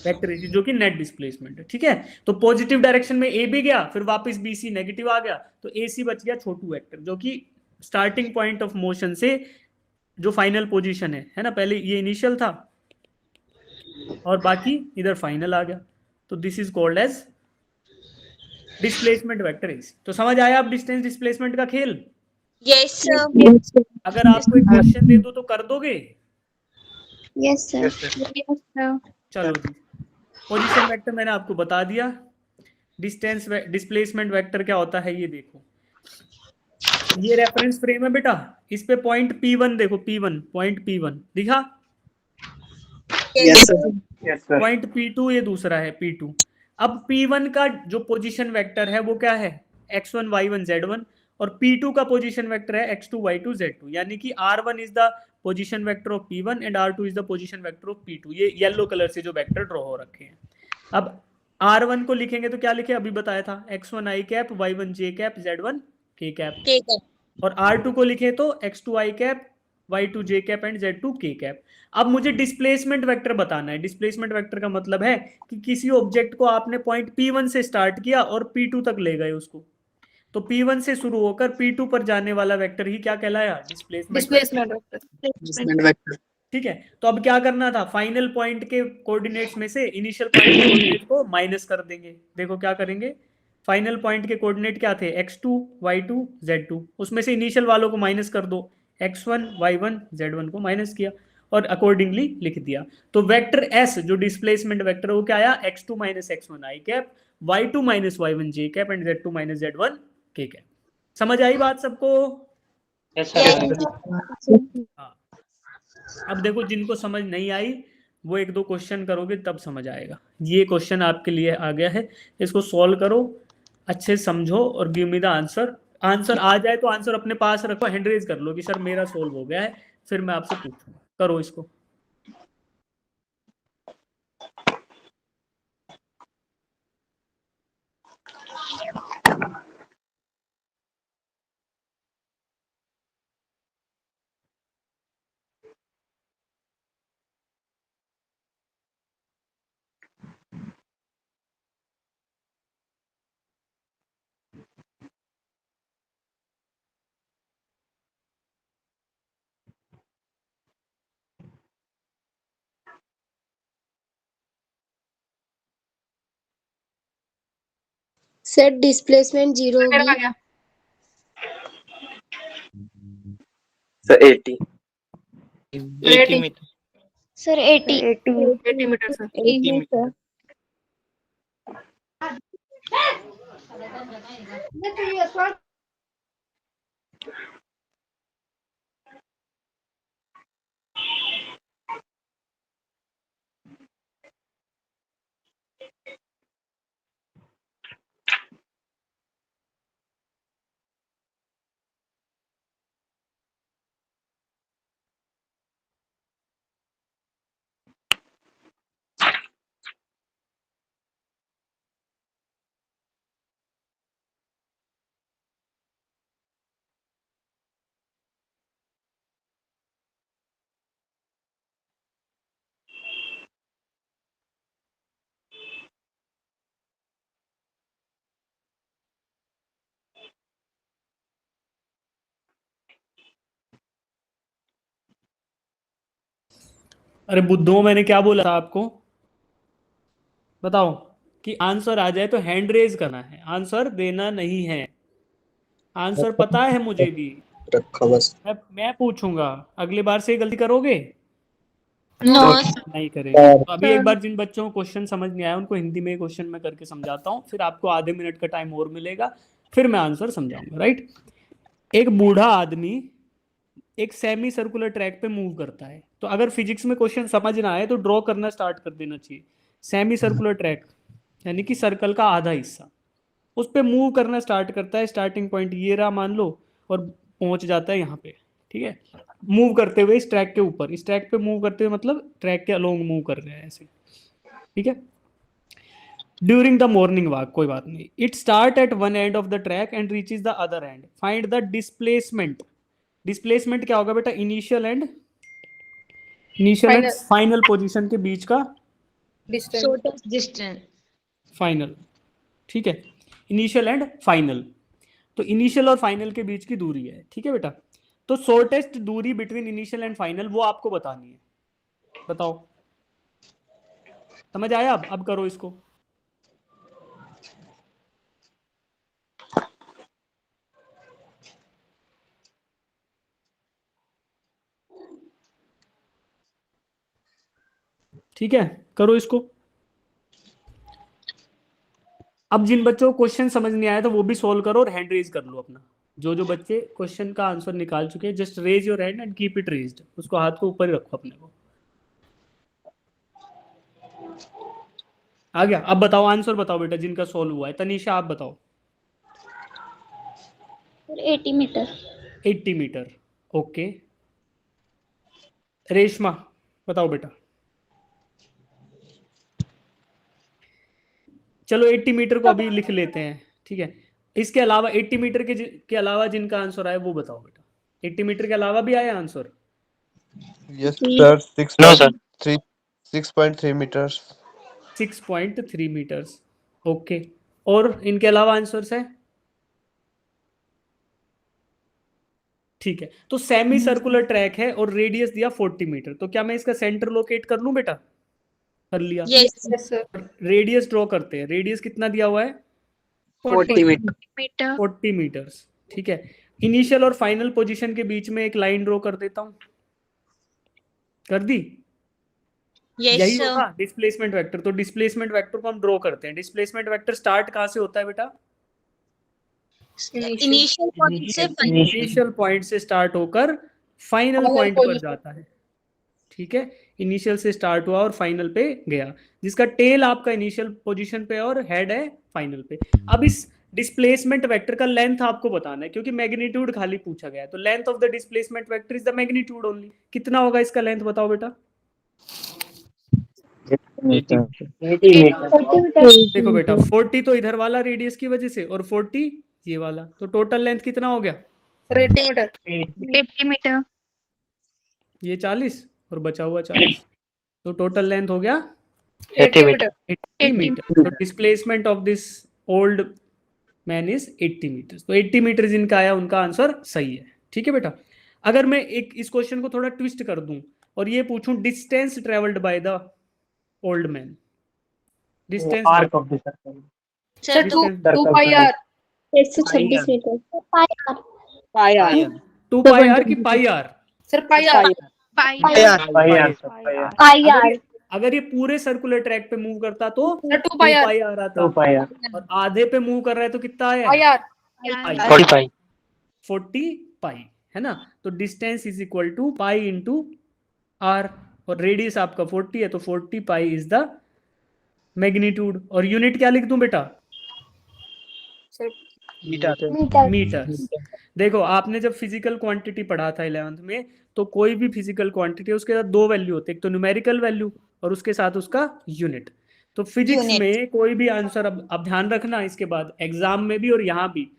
A: vector A C जो कि नेट डिस्प्लेसमेंट है। ठीक है, तो पॉजिटिव डायरेक्शन में ए भी गया, फिर वापस बी सी नेगेटिव आ गया, तो ए सी बच गया छोटू वेक्टर, जो कि स्टार्टिंग पॉइंट ऑफ मोशन से जो फाइनल पोजीशन है ना, पहले ये इनिशियल था और बाकी इधर फाइनल आ गया। तो this is called as displacement vector A C. तो समझ आया आप डिस्टेंस डिस्प्लेसमेंट का खेल?
J: Yes sir.
A: अगर आपको एक क्वेश्चन दे दो तो कर दोगे?
F: Yes sir.
A: चलो जी, पोजीशन वेक्टर मैंने आपको बता दिया। डिस्टेंस डिस्प्लेसमेंट वेक्टर क्या होता है ये देखो, ये रेफरेंस फ्रेम है बेटा, इस पे पॉइंट P1 देखो, P1 पॉइंट P1 दिखा, पॉइंट P2 ये दूसरा है P2। अब P1 का जो पोजीशन वेक्टर है वो क्या है? x1 y1 z1, और P2 का पोजीशन वेक्टर है x2 y2 z2, यानी कि R1 is the position vector of P1 and R2 is the position vector of P2। ये येलो कलर से जो वेक्टर ड्रॉ हो रखे हैं। अब R1 को लिखेंगे तो क्या लिखे, अभी बताया था, x1 i cap, y1 j cap, z1 k cap.
J: K cap.
A: और R2 को लिखे तो x2 i cap, y2 j cap and z2 k cap. अब मुझे डिस्प्लेसमेंट वेक्टर बताना है। डिस्प्लेसमेंट वेक्टर का मतलब है कि किसी ऑब्जेक्ट को आपने पॉइंट P1 से स्टार्ट किया और P2 तक ले गए उसको, तो P1 से शुरू होकर P2 पर जाने वाला वेक्टर ही क्या कहलाया,
F: डिस्प्लेसमेंट
H: वेक्टर।
A: ठीक है। तो अब क्या करना था, फाइनल पॉइंट के कोऑर्डिनेट्स में से इनिशियल पॉइंट के कोऑर्डिनेट को माइनस कर देंगे। देखो क्या करेंगे, फाइनल पॉइंट के कोऑर्डिनेट क्या थे, x2 y2 z2, उसमें से इनिशियल वालों को माइनस कर दो, x1 y1 z1 को माइनस किया और अकॉर्डिंगली लिख दिया। तो वेक्टर s जो डिस्प्लेसमेंट वेक्टर वो क्या आया, x2 minus x1 i cap, y2 minus y1 j cap and z2 minus z1 k cap. समझ आई बात सबको?
B: Yes sir.
A: हाँ। अब देखो जिनको समझ नहीं आई वो एक दो क्वेश्चन करोगे तब समझ आएगा। ये क्वेश्चन आपके लिए आ गया है, इसको सॉल्व करो, अच्छे समझो और give me the answer. Answer आ जाए तो आंसर अपने पास रखो, हैंड रेज कर लो कि सर मेरा सॉल्व हो गया है, फिर मैं आपसे पूछूंगा। करो इसको।
J: सर डिस्प्लेसमेंट 0 होगी।
K: Sir 80
B: metre.
J: Sir 80
F: metre sir.
B: 80 metre.
A: अरे बुद्धो, मैंने क्या बोला था आपको, बताओ कि आंसर आ जाए तो हैंड रेज करना है, आंसर देना नहीं है। आंसर पता है मुझे भी,
K: रखा बस।
A: मैं पूछूंगा। अगली बार से गलती करोगे?
J: नो
A: नहीं करेंगे। तो अभी एक बार जिन बच्चों को क्वेश्चन समझ नहीं आया उनको हिंदी में क्वेश्चन में करके समझाता हूँ, फिर आपको आधे मिनट का टाइम और मिलेगा, फिर मैं आंसर समझाऊंगा। राइट। एक बूढ़ा आदमी एक सेमी सर्कुलर ट्रैक पे मूव करता है, तो अगर फिजिक्स में क्वेश्चन समझ ना आए तो ड्रॉ करना स्टार्ट कर देना चाहिए। सेमी सर्कुलर ट्रैक यानी कि सर्कल का आधा हिस्सा, उस पे मूव करना स्टार्ट करता है। स्टार्टिंग पॉइंट ये रहा मान लो, और पहुंच जाता है यहाँ पे। ठीक है, मूव करते हुए इस ट्रैक के ऊपर, इस ट्रैक पे मूव करते हुए मतलब ट्रैक के अलोंग मूव कर रहे हैं ऐसे। ठीक है, ड्यूरिंग द मॉर्निंग वॉक, कोई बात नहीं। It start at one and of the track and reaches the other and, find the displacement. Displacement क्या होगा बेटा, इनिशियल एंड फाइनल पोजीशन के बीच का
J: डिस्टेंस।
A: फाइनल। ठीक है, इनिशियल एंड फाइनल, तो इनिशियल और फाइनल के बीच की दूरी है। ठीक है बेटा, तो शॉर्टेस्ट दूरी बिटवीन इनिशियल एंड फाइनल वो आपको बतानी है। बताओ, समझ आया? अब करो इसको। ठीक है, करो इसको। अब जिन बच्चों को क्वेश्चन समझ नहीं आया तो वो भी सॉल्व करो और हैंड रेज कर लो अपना। जो जो बच्चे क्वेश्चन का आंसर निकाल चुके हैं, just raise your hand and keep it raised. उसको हाथ को ऊपर ही रखो अपने को। आ गया? अब बताओ आंसर, बताओ बेटा जिनका सॉल्व हुआ है। तनीषा आप बताओ।
J: 80 मीटर।
A: 80 metre, okay. रेशमा बताओ बेटा। चलो 80 मीटर को अभी लिख लेते हैं, ठीक है। इसके अलावा 80 मीटर के अलावा जिनका आंसर आया वो बताओ बेटा। 80 मीटर के अलावा भी आया answer?
H: Yes sir, 6.3 meters.
A: 6.3 metres, okay. और इनके अलावा आंसर्स है? ठीक है, तो सेमी सर्कुलर ट्रैक है और रेडियस दिया 40 मीटर, तो क्या मैं इसका सेंटर लोकेट कर लूं बेटा? कर लिया।
J: Yes sir.
A: रेडियस ड्रॉ करते हैं, रेडियस कितना दिया हुआ है?
K: 40 मीटर।
J: मीटर।
A: 40 मीटर्स, ठीक है। इनिशियल और फाइनल पोजीशन के बीच में एक लाइन ड्रॉ कर देता हूं, कर दी?
J: यस
A: यही
J: सर।
A: होगा डिस्प्लेसमेंट वेक्टर। तो डिस्प्लेसमेंट वेक्टर को हम ड्रॉ करते हैं। डिस्प्लेसमेंट वेक्टर स्टार्ट कहां से होता है बेटा?
J: इनिशियल पॉइंट से
A: इनिशियल पॉइंट से स्टार्ट होकर फाइनल पॉइंट पर जाता है, ठीक है। इनिशियल से स्टार्ट हुआ और फाइनल पे गया, जिसका टेल आपका इनिशियल पोजीशन पे और हेड है फाइनल पे। अब इस डिस्प्लेसमेंट वेक्टर का लेंथ आपको बताना है, क्योंकि मैग्नीट्यूड खाली पूछा गया है। तो length of the displacement vector is the magnitude only. कितना होगा इसका लेंथ बताओ बेटा?
K: 80
A: देखो बेटा 40 तो इधर वाला रेडियस की वजह से और 40 ये वाला, तो टोटल लेंथ कितना हो गया?
J: 80 मीटर।
A: ये 40 और बचा हुआ 40, तो टोटल लेंथ हो गया
K: 80 मीटर।
A: 80 मीटर। तो displacement of this old man is 80 metre. तो 80 मीटर जिनका आया उनका आंसर सही है, ठीक है बेटा। अगर मैं एक इस क्वेश्चन को थोड़ा ट्विस्ट कर दूं और ये पूछूं distance travelled by the old man, distance
G: arc of the circle.
J: Sir
B: 2πr।
J: 126 metre.
A: 2 pi r की pi r?
B: Sir πr।
J: Pi.
C: I r.
A: अगर ये पूरे सर्कुलर ट्रैक पे मूव करता तो
B: सर
A: 2
B: 2πr।
A: पाई आर आता, और आधे पे मूव कर रहा है तो कितना आया?
B: πr।
K: 45।
A: 40 पाई, है ना। तो distance is equal to pi into R, और रेडियस आपका 40 है, तो 40 पाई इज द मैग्नीट्यूड। और यूनिट क्या लिख दूं बेटा? मीटर्स। देखो आपने जब फिजिकल क्वांटिटी पढ़ा था 11th में, तो कोई भी फिजिकल क्वांटिटी उसके साथ दो वैल्यू होते हैं, एक तो न्यूमेरिकल वैल्यू और उसके साथ उसका यूनिट। तो फिजिक्स
D: Unit.
A: में कोई भी आंसर, अब ध्यान रखना इसके बाद एग्जाम में भी और यहाँ भी,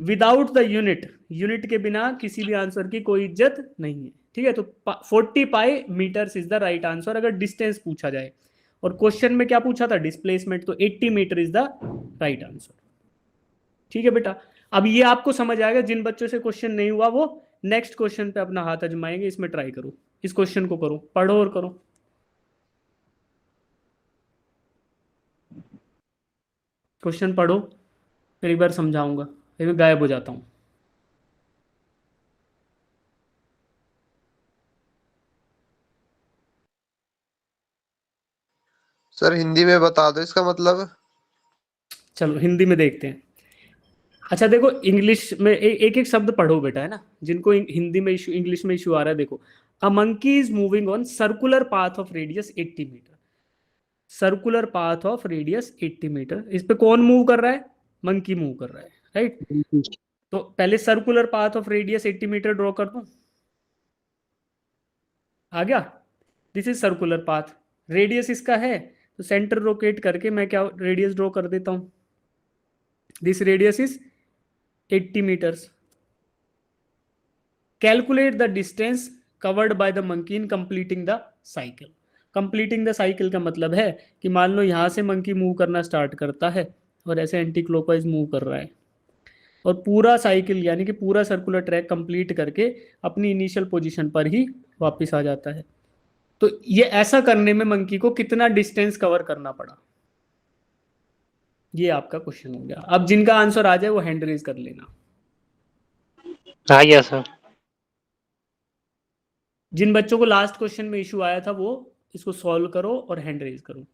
A: विदाउट द यूनिट, यूनिट के बिना किसी भी आंसर की कोई इज्जत नहीं है, ठीक है। तो 40 pi metres is the right answer अगर डिस्टेंस पूछा जाए। और क्वेश्चन में क्या पूछा था? डिस्प्लेसमेंट, तो 80 metre is the right answer, ठीक है बेटा। अब ये आपको समझ आएगा। जिन बच्चों से क्वेश्चन नहीं हुआ वो नेक्स्ट क्वेश्चन पे अपना हाथ आजमाएंगे, इसमें ट्राई करो, इस क्वेश्चन को करो, पढ़ो और करो। क्वेश्चन पढ़ो, फिर एक बार समझाऊंगा, फिर मैं गायब हो जाता हूँ।
H: सर हिंदी में बता दो इसका मतलब।
A: चलो हिंदी में देखते हैं। अच्छा देखो, इंग्लिश में एक एक शब्द पढ़ो बेटा, है ना। जिनको हिंदी में इशू, इंग्लिश में इशू आ रहा है, देखो। A monkey is moving on circular path of radius 80 metre. Circular path of radius 80 metre, इस पे कौन मूव कर रहा है? मंकी मूव कर रहा है, राइट। तो पहले circular path of radius 80 metre draw कर दूं, आ गया। This is circular path, radius इसका है, तो सेंटर रोकेट करके मैं क्या रेडियस ड्रॉ कर देता हूं। This radius is 80 metres. Calculate the distance covered by the monkey in completing the cycle. Completing the cycle का मतलब है कि मान लो यहां से मंकी मूव करना स्टार्ट करता है और ऐसे एंटी क्लॉकवाइज मूव कर रहा है, और पूरा साइकिल यानी कि पूरा सर्कुलर ट्रैक कंप्लीट करके अपनी इनिशियल पोजीशन पर ही वापस आ जाता है। तो ये ऐसा करने में मंकी को कितना डिस्टेंस कवर करना पड़ा, ये आपका क्वेश्चन हो गया। अब जिनका आंसर आ जाए वो हैंड रेज कर लेना।
K: आ गया सर।
A: जिन बच्चों को लास्ट क्वेश्चन में इशू आया था वो इसको सॉल्व करो और हैंड रेज करो।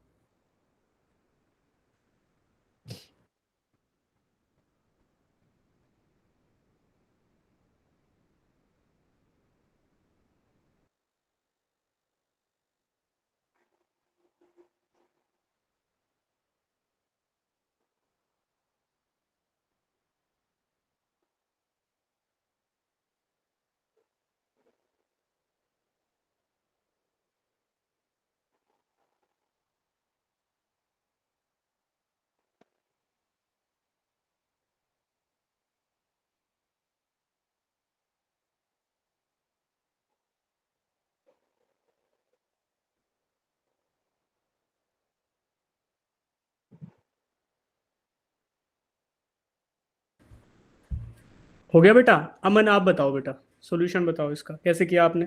A: हो गया बेटा? अमन आप बताओ बेटा, सॉल्यूशन बताओ इसका, कैसे किया आपने?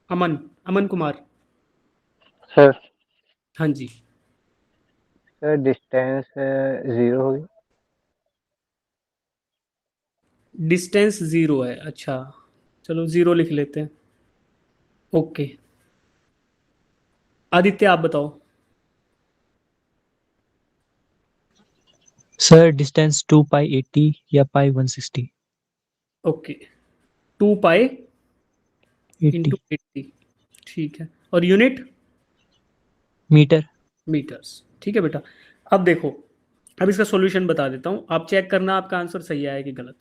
A: अमन, अमन कुमार।
K: सर
A: हाँ जी,
K: सर डिस्टेंस 0 होगी।
A: डिस्टेंस 0 है, अच्छा चलो 0 लिख लेते हैं। ओके, आदित्य आप बताओ।
L: सर डिस्टेंस 2 पाई 80 या पाई 160।
A: ओके, 2 पाई
L: 80
A: इंटू 80, ठीक है। और यूनिट?
L: मीटर।
A: मीटर्स, ठीक है बेटा। अब देखो, अब इसका सॉल्यूशन बता देता हूँ, आप चेक करना आपका आंसर सही आया कि गलत।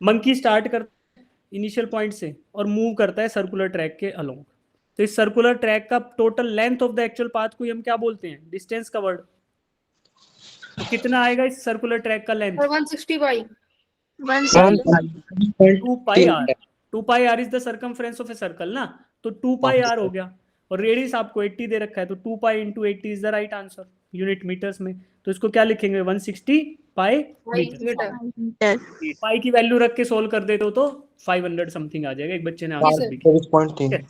A: मंकी स्टार्ट करता है इनिशियल पॉइंट से और मूव करता है सर्कुलर ट्रैक के अलोंग। तो इस सर्कुलर ट्रैक का total length of the actual path को हम क्या बोलते हैं? Distance covered. तो कितना आएगा इस सर्कुलर ट्रैक का length?
B: 160 by
A: 2 pi R. 2 pi R is the circumference of a circle ना, तो 2 पाई आर हो गया। और रेडियस आपको 80 दे रखा है, तो 2 pi into 80 is the right answer unit metres में। तो इसको क्या लिखेंगे? 160 पाई मीटर।
B: मीटर।
A: पाई की वैल्यू रख के सोल्व कर देते हो तो 500 समथिंग आ जाएगा। एक बच्चे ने आंसर भी किया,
H: 24.3।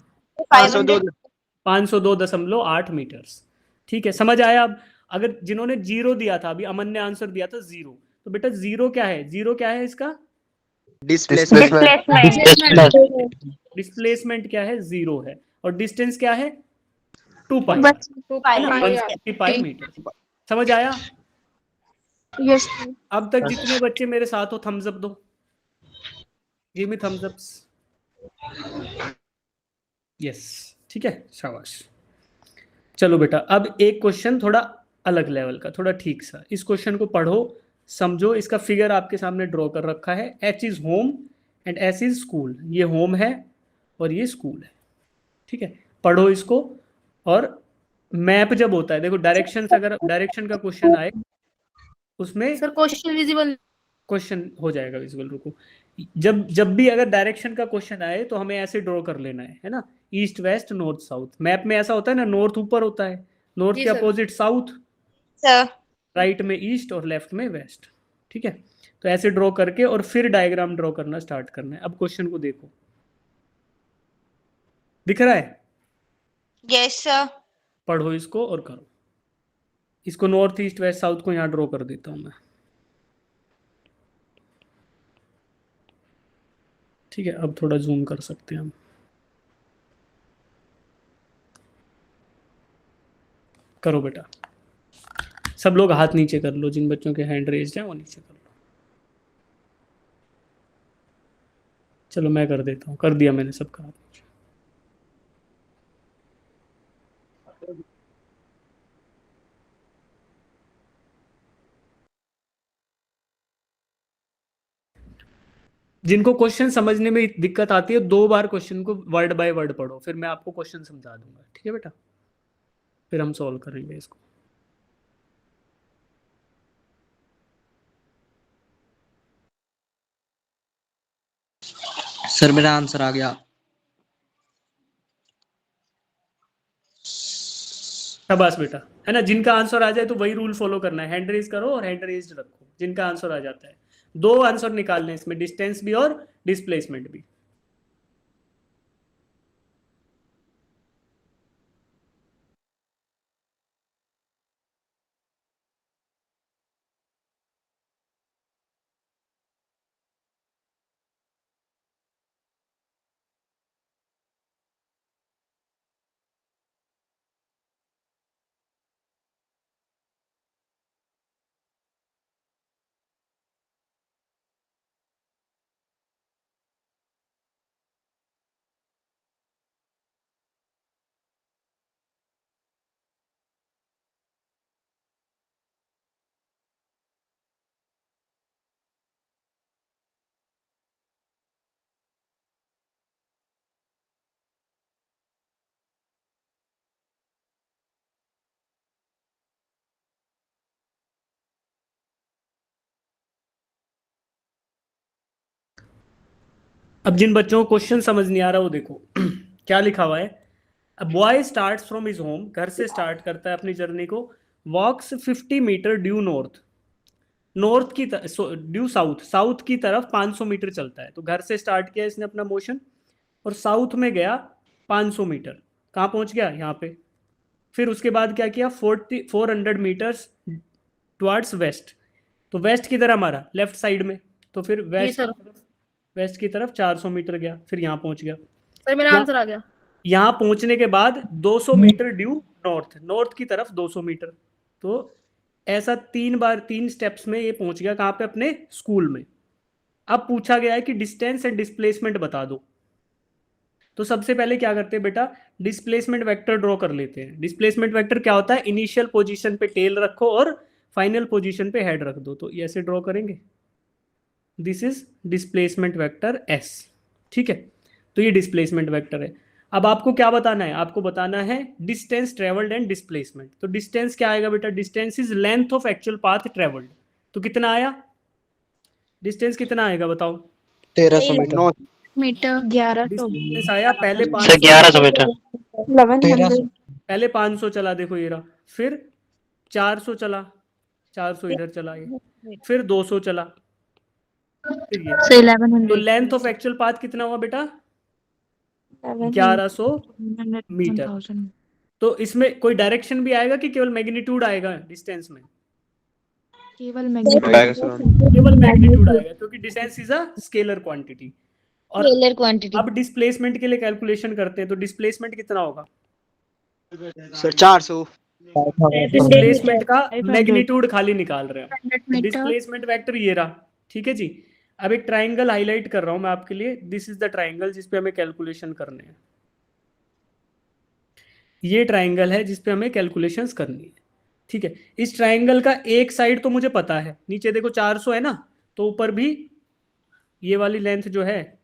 A: 502.8 मीटर्स। ठीक है, समझ आया? अब अगर जिन्होंने 0 दिया था, अभी अमन ने आंसर दिया था 0, तो बेटा 0 क्या है? 0 क्या है इसका?
H: डिस्प्लेसमेंट।
A: डिस्प्लेसमेंट क्या है? 0 है। और डिस्टेंस क्या है? 2 पाई, 160 पाई मीटर। समझ आया?
J: यस
A: अब तक जितने बच्चे मेरे साथ हो थम्स अप दो, give me thumbs ups. Yes, ठीक है, शाबाश। चलो बेटा, अब एक क्वेश्चन थोड़ा अलग लेवल का, थोड़ा ठीक सा। इस क्वेश्चन को पढ़ो, समझो। इसका फिगर आपके सामने ड्रॉ कर रखा है। H is home and S is school. ये होम है और ये स्कूल है, ठीक है। पढ़ो इसको। और मैप जब होता है, देखो डायरेक्शन, अगर डायरेक्शन का क्वेश्चन आए उसमें
B: सर क्वेश्चन विजिबल
A: क्वेश्चन हो जाएगा विजुअल। रुको, जब भी अगर डायरेक्शन का क्वेश्चन आए तो हमें ऐसे ड्रॉ कर लेना है ना, east west north south. Map में ऐसा होता है ना, नॉर्थ ऊपर होता है, नॉर्थ
B: जी
A: के
B: sir.
A: Opposite south,
D: sir
A: right में ईस्ट और लेफ्ट में वेस्ट, ठीक है। तो ऐसे ड्रॉ करके और फिर डायग्राम ड्रॉ करना स्टार्ट करना है। अब क्वेश्चन को देखो, दिख रहा है?
D: Yes sir.
A: पढ़ो इसको और करो इसको। नॉर्थ ईस्ट वेस्ट साउथ को यहाँ ड्रॉ कर देता हूँ मैं, ठीक है। अब थोड़ा जूम कर सकते हैं हम। करो बेटा, सब लोग हाथ नीचे कर लो, जिन बच्चों के हैंड रेज्ड हैं वो नीचे कर लो। चलो मैं कर देता हूँ, कर दिया मैंने सबका हाथ नीचे। जिनको क्वेश्चन समझने में दिक्कत आती है, 2 बार क्वेश्चन को वर्ड बाय वर्ड पढ़ो, फिर मैं आपको क्वेश्चन समझा दूंगा, ठीक है बेटा? फिर हम सॉल्व करेंगे इसको।
E: सर मेरा आंसर आ गया।
A: शाबाश बेटा, है ना। जिनका आंसर आ जाए तो वही रूल फॉलो करना है, हैंड रेज करो और हैंड रेज रखो जिनका आंसर आ जाता है। 2 आंसर निकालने इसमें, डिस्टेंस भी और डिस्प्लेसमेंट भी। अब जिन बच्चों को क्वेश्चन समझ नहीं आ रहा वो देखो क्या लिखा हुआ है। A boy starts from his home, घर से स्टार्ट करता है अपनी जर्नी को, वॉक्स 50 मीटर ड्यू नॉर्थ। नॉर्थ की ड्यू साउथ की तरफ 500 मीटर चलता है। तो घर से स्टार्ट किया इसने अपना मोशन और साउथ में गया 500 मीटर, कहाँ पहुंच गया? यहाँ पे। फिर उसके बाद क्या किया? 400 मीटर्स टुवर्ड्स वेस्ट। तो वेस्ट की तरफ हमारा लेफ्ट साइड में, तो फिर वेस्ट की तरफ 400 मीटर गया, फिर यहाँ पहुंच गया।
B: सर मेरा आंसर आ गया।
A: यहाँ पहुंचने के बाद 200 मीटर ड्यू नॉर्थ की तरफ 200 मीटर। तो ऐसा 3 स्टेप्स में ये पहुंच गया कहाँ पे? अपने स्कूल में। अब पूछा गया है कि डिस्टेंस एंड डिस्प्लेसमेंट बता दो। तो सबसे पहले क्या करते हैं बेटा? डिस्प्लेसमेंट वेक्टर ड्रॉ कर लेते हैं। डिस्प्लेसमेंट वेक्टर क्या होता है? इनिशियल पोजीशन पे टेल रखो और फाइनल पोजीशन पे हेड रख दो। तो ये ऐसे ड्रॉ करेंगे, this is displacement vector S. ठीक है, तो ये डिस्प्लेसमेंट वेक्टर है। अब आपको क्या बताना है? आपको बताना है डिस्टेंस ट्रेवल्ड एंड डिस्प्लेसमेंट। तो डिस्टेंस क्या आएगा बेटा? Distance is length of actual path travelled. तो कितना आया? डिस्टेंस कितना आएगा बताओ?
E: 1300 मीटर।
J: मीटर 1100
A: डिस्टेंस आया पहले 500
H: सर 1100 मीटर।
J: 1100
A: पहले 500 चला, देखो ये रहा। फिर 400 चला, 400 इधर चला ये। फिर 200 चला, फिर ये।
J: से 1100
A: तो लेंथ ऑफ एक्चुअल पाथ कितना हुआ बेटा? 1100 मीटर। तो इसमें कोई डायरेक्शन भी आएगा कि केवल मैग्नीट्यूड आएगा डिस्टेंस में?
J: केवल
A: केवल मैग्नीट्यूड आएगा, क्योंकि distance is a scalar quantity. और
D: स्केलर क्वांटिटी।
A: अब डिस्प्लेसमेंट के लिए कैलकुलेशन करते हैं। तो डिस्प्लेसमेंट कितना होगा?
E: सर 400।
A: डिस्प्लेसमेंट का
J: 500
A: मैग्नीट्यूड खाली निकाल रहे हैं।
J: 100 मीटर
A: डिस्प्लेसमेंट वेक्टर ये रहा। ठीक है जी। अब एक ट्राइंगल हाईलाइट कर रहा हूं मैं आपके लिए। दिस इज द ट्राइंगल जिस पे हमें कैलकुलेशन करने हैं। ये ट्राइंगल है जिस पे हमें कैलकुलेशंस करनी है। ठीक है, इस ट्राइंगल का एक साइड तो मुझे पता है, नीचे देखो 400 है ना, तो ऊपर भी ये वाली लेंथ जो है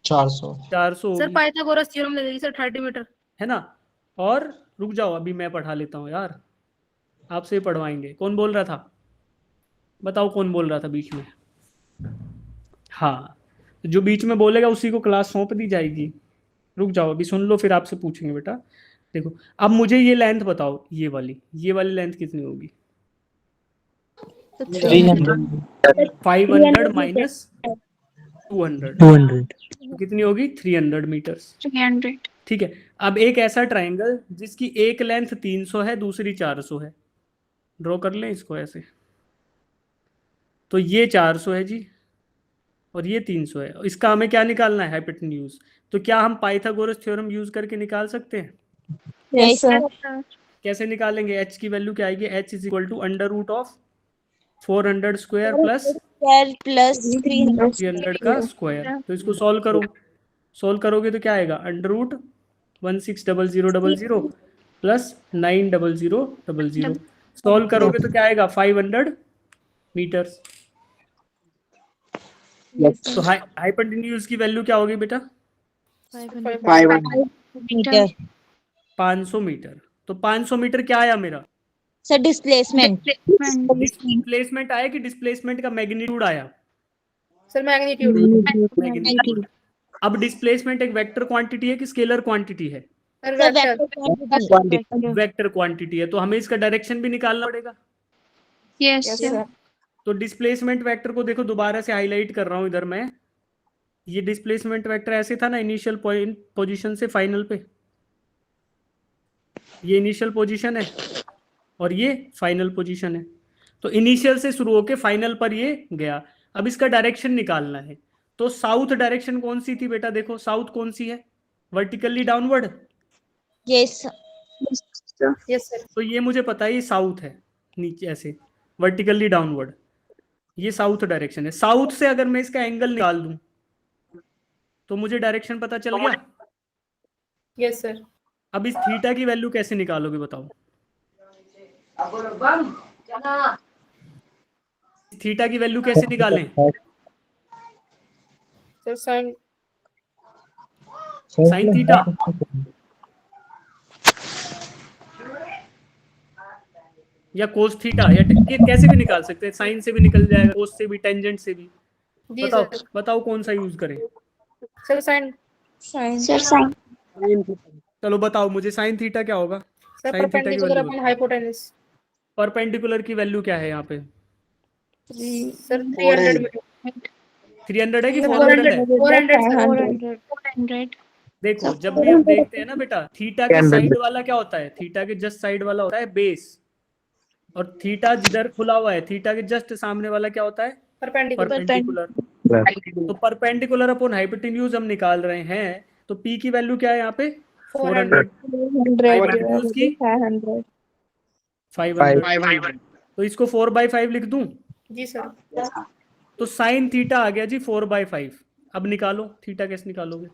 A: 400
B: सर
A: होगी,
B: पाइथागोरस थ्योरम ले लीजिए सर 30 मीटर।
A: है ना। और रुक जाओ, अभी मैं पढ़ा लेता हूँ यार, आपसे पढ़वाएंगे। कौन बोल रहा था? बताओ कौन बोल रहा था बीच में? हाँ, जो बीच में बोलेगा उसी को क्लास सौंप दी जाएगी। रुक जाओ, अभी सुन लो, फिर आपसे पूछेंगे बेटा। देखो, अब मुझे ये लेंथ बताओ, ये वाली लेंथ कितनी होगी? 500 माइनस 200 तो कितनी होगी? 300 मीटर्स।
J: 300
A: ठीक है, अब एक ऐसा ट्राइंगल जिसकी एक लेंथ 300 है, दूसरी 400 है, ड्रॉ कर लें इसको ऐसे। तो ये 400 है जी, और ये 300 है। इसका हमें क्या निकालना है? हाइपोटेन्यूज। तो क्या हम पाइथागोरस थ्योरम यूज करके निकाल सकते हैं?
J: यस सर
A: कैसे निकालेंगे? h की वैल्यू क्या आएगी? h is equal to under root of 400 square plus 300 का स्क्वायर। तो इसको सॉल्व करो। सॉल्व करोगे तो क्या आएगा? Under root 160000 plus 90000। सॉल्व करोगे तो क्या आएगा? 500 मीटर्स। तो हाइपोटेन्यूज की वैल्यू क्या होगी बेटा? 500 मीटर। तो 500 मीटर क्या आया मेरा?
D: Sir displacement.
A: डिस्प्लेसमेंट आया कि डिस्प्लेसमेंट का मैग्नीट्यूड आया?
B: Sir magnitude.
A: मैग्नीट्यूड। अब डिस्प्लेसमेंट एक वेक्टर क्वांटिटी है कि स्केलर क्वांटिटी है?
B: Sir vector.
A: वेक्टर क्वांटिटी है, तो हमें इसका डायरेक्शन भी निकालना पड़ेगा।
J: यस सर
A: तो डिस्प्लेसमेंट वेक्टर को देखो, दोबारा से हाईलाइट कर रहा हूं इधर मैं। ये डिस्प्लेसमेंट वेक्टर ऐसे था ना, इनिशियल पॉइंट पोजीशन से फाइनल पे। ये इनिशियल पोजीशन है और ये फाइनल पोजीशन है। तो इनिशियल से शुरू होके फाइनल पर ये गया। अब इसका डायरेक्शन निकालना है। तो साउथ डायरेक्शन कौन सी थी बेटा? देखो साउथ कौन सी है? Vertically downward.
D: Yes
B: yes sir.
A: तो ये मुझे पता है, ये साउथ है, नीचे ऐसे वर्टिकली डाउनवर्ड। ये साउथ डायरेक्शन है। साउथ से अगर मैं इसका एंगल निकाल दूं तो मुझे डायरेक्शन पता चल गया।
B: Yes sir.
A: अब इस थीटा की वैल्यू कैसे निकालोगे बताओ? थीटा की वैल्यू कैसे निकालें?
B: Sir sine
A: theta. या कोस थीटा, या कैसे भी निकाल सकते हैं। साइन से भी निकल जाएगा, कोस से भी, टेंजेंट से भी।
B: जी
A: बताओ
B: सर।
A: बताओ कौन सा यूज करें?
B: Sir sign.
J: सर साइन
A: चलो बताओ मुझे, साइन थीटा क्या होगा?
B: सर
A: साइन थीटा की
B: perpendicular
A: value
B: upon hypotenuse.
A: Perpendicular की वैल्यू क्या है यहाँ पे?
B: सर 300 मीटर
A: 300 है कि
B: 400
A: 400 है?
B: 400
J: 400
A: देखो जब भी हम देखते हैं ना बेटा, थीटा के साइड वाला क्या होता है? थीटा के जस्ट साइड वाला होता है बेस, और थीटा जिधर खुला हुआ है, थीटा के जस्ट सामने वाला क्या होता है? परपेंडिकुलर। तो परपेंडिकुलर अपॉन हाइपोटेन्यूज हम निकाल रहे हैं, तो पी की वैल्यू क्या है यहाँ पे? 400। हाइपोटेन्यूज की 500। तो इसको 4/5 लिख दूं?
B: जी सर।
A: तो साइन थीटा आ गया जी 4/5। अब निकालो थीटा कैसे निकालोगे?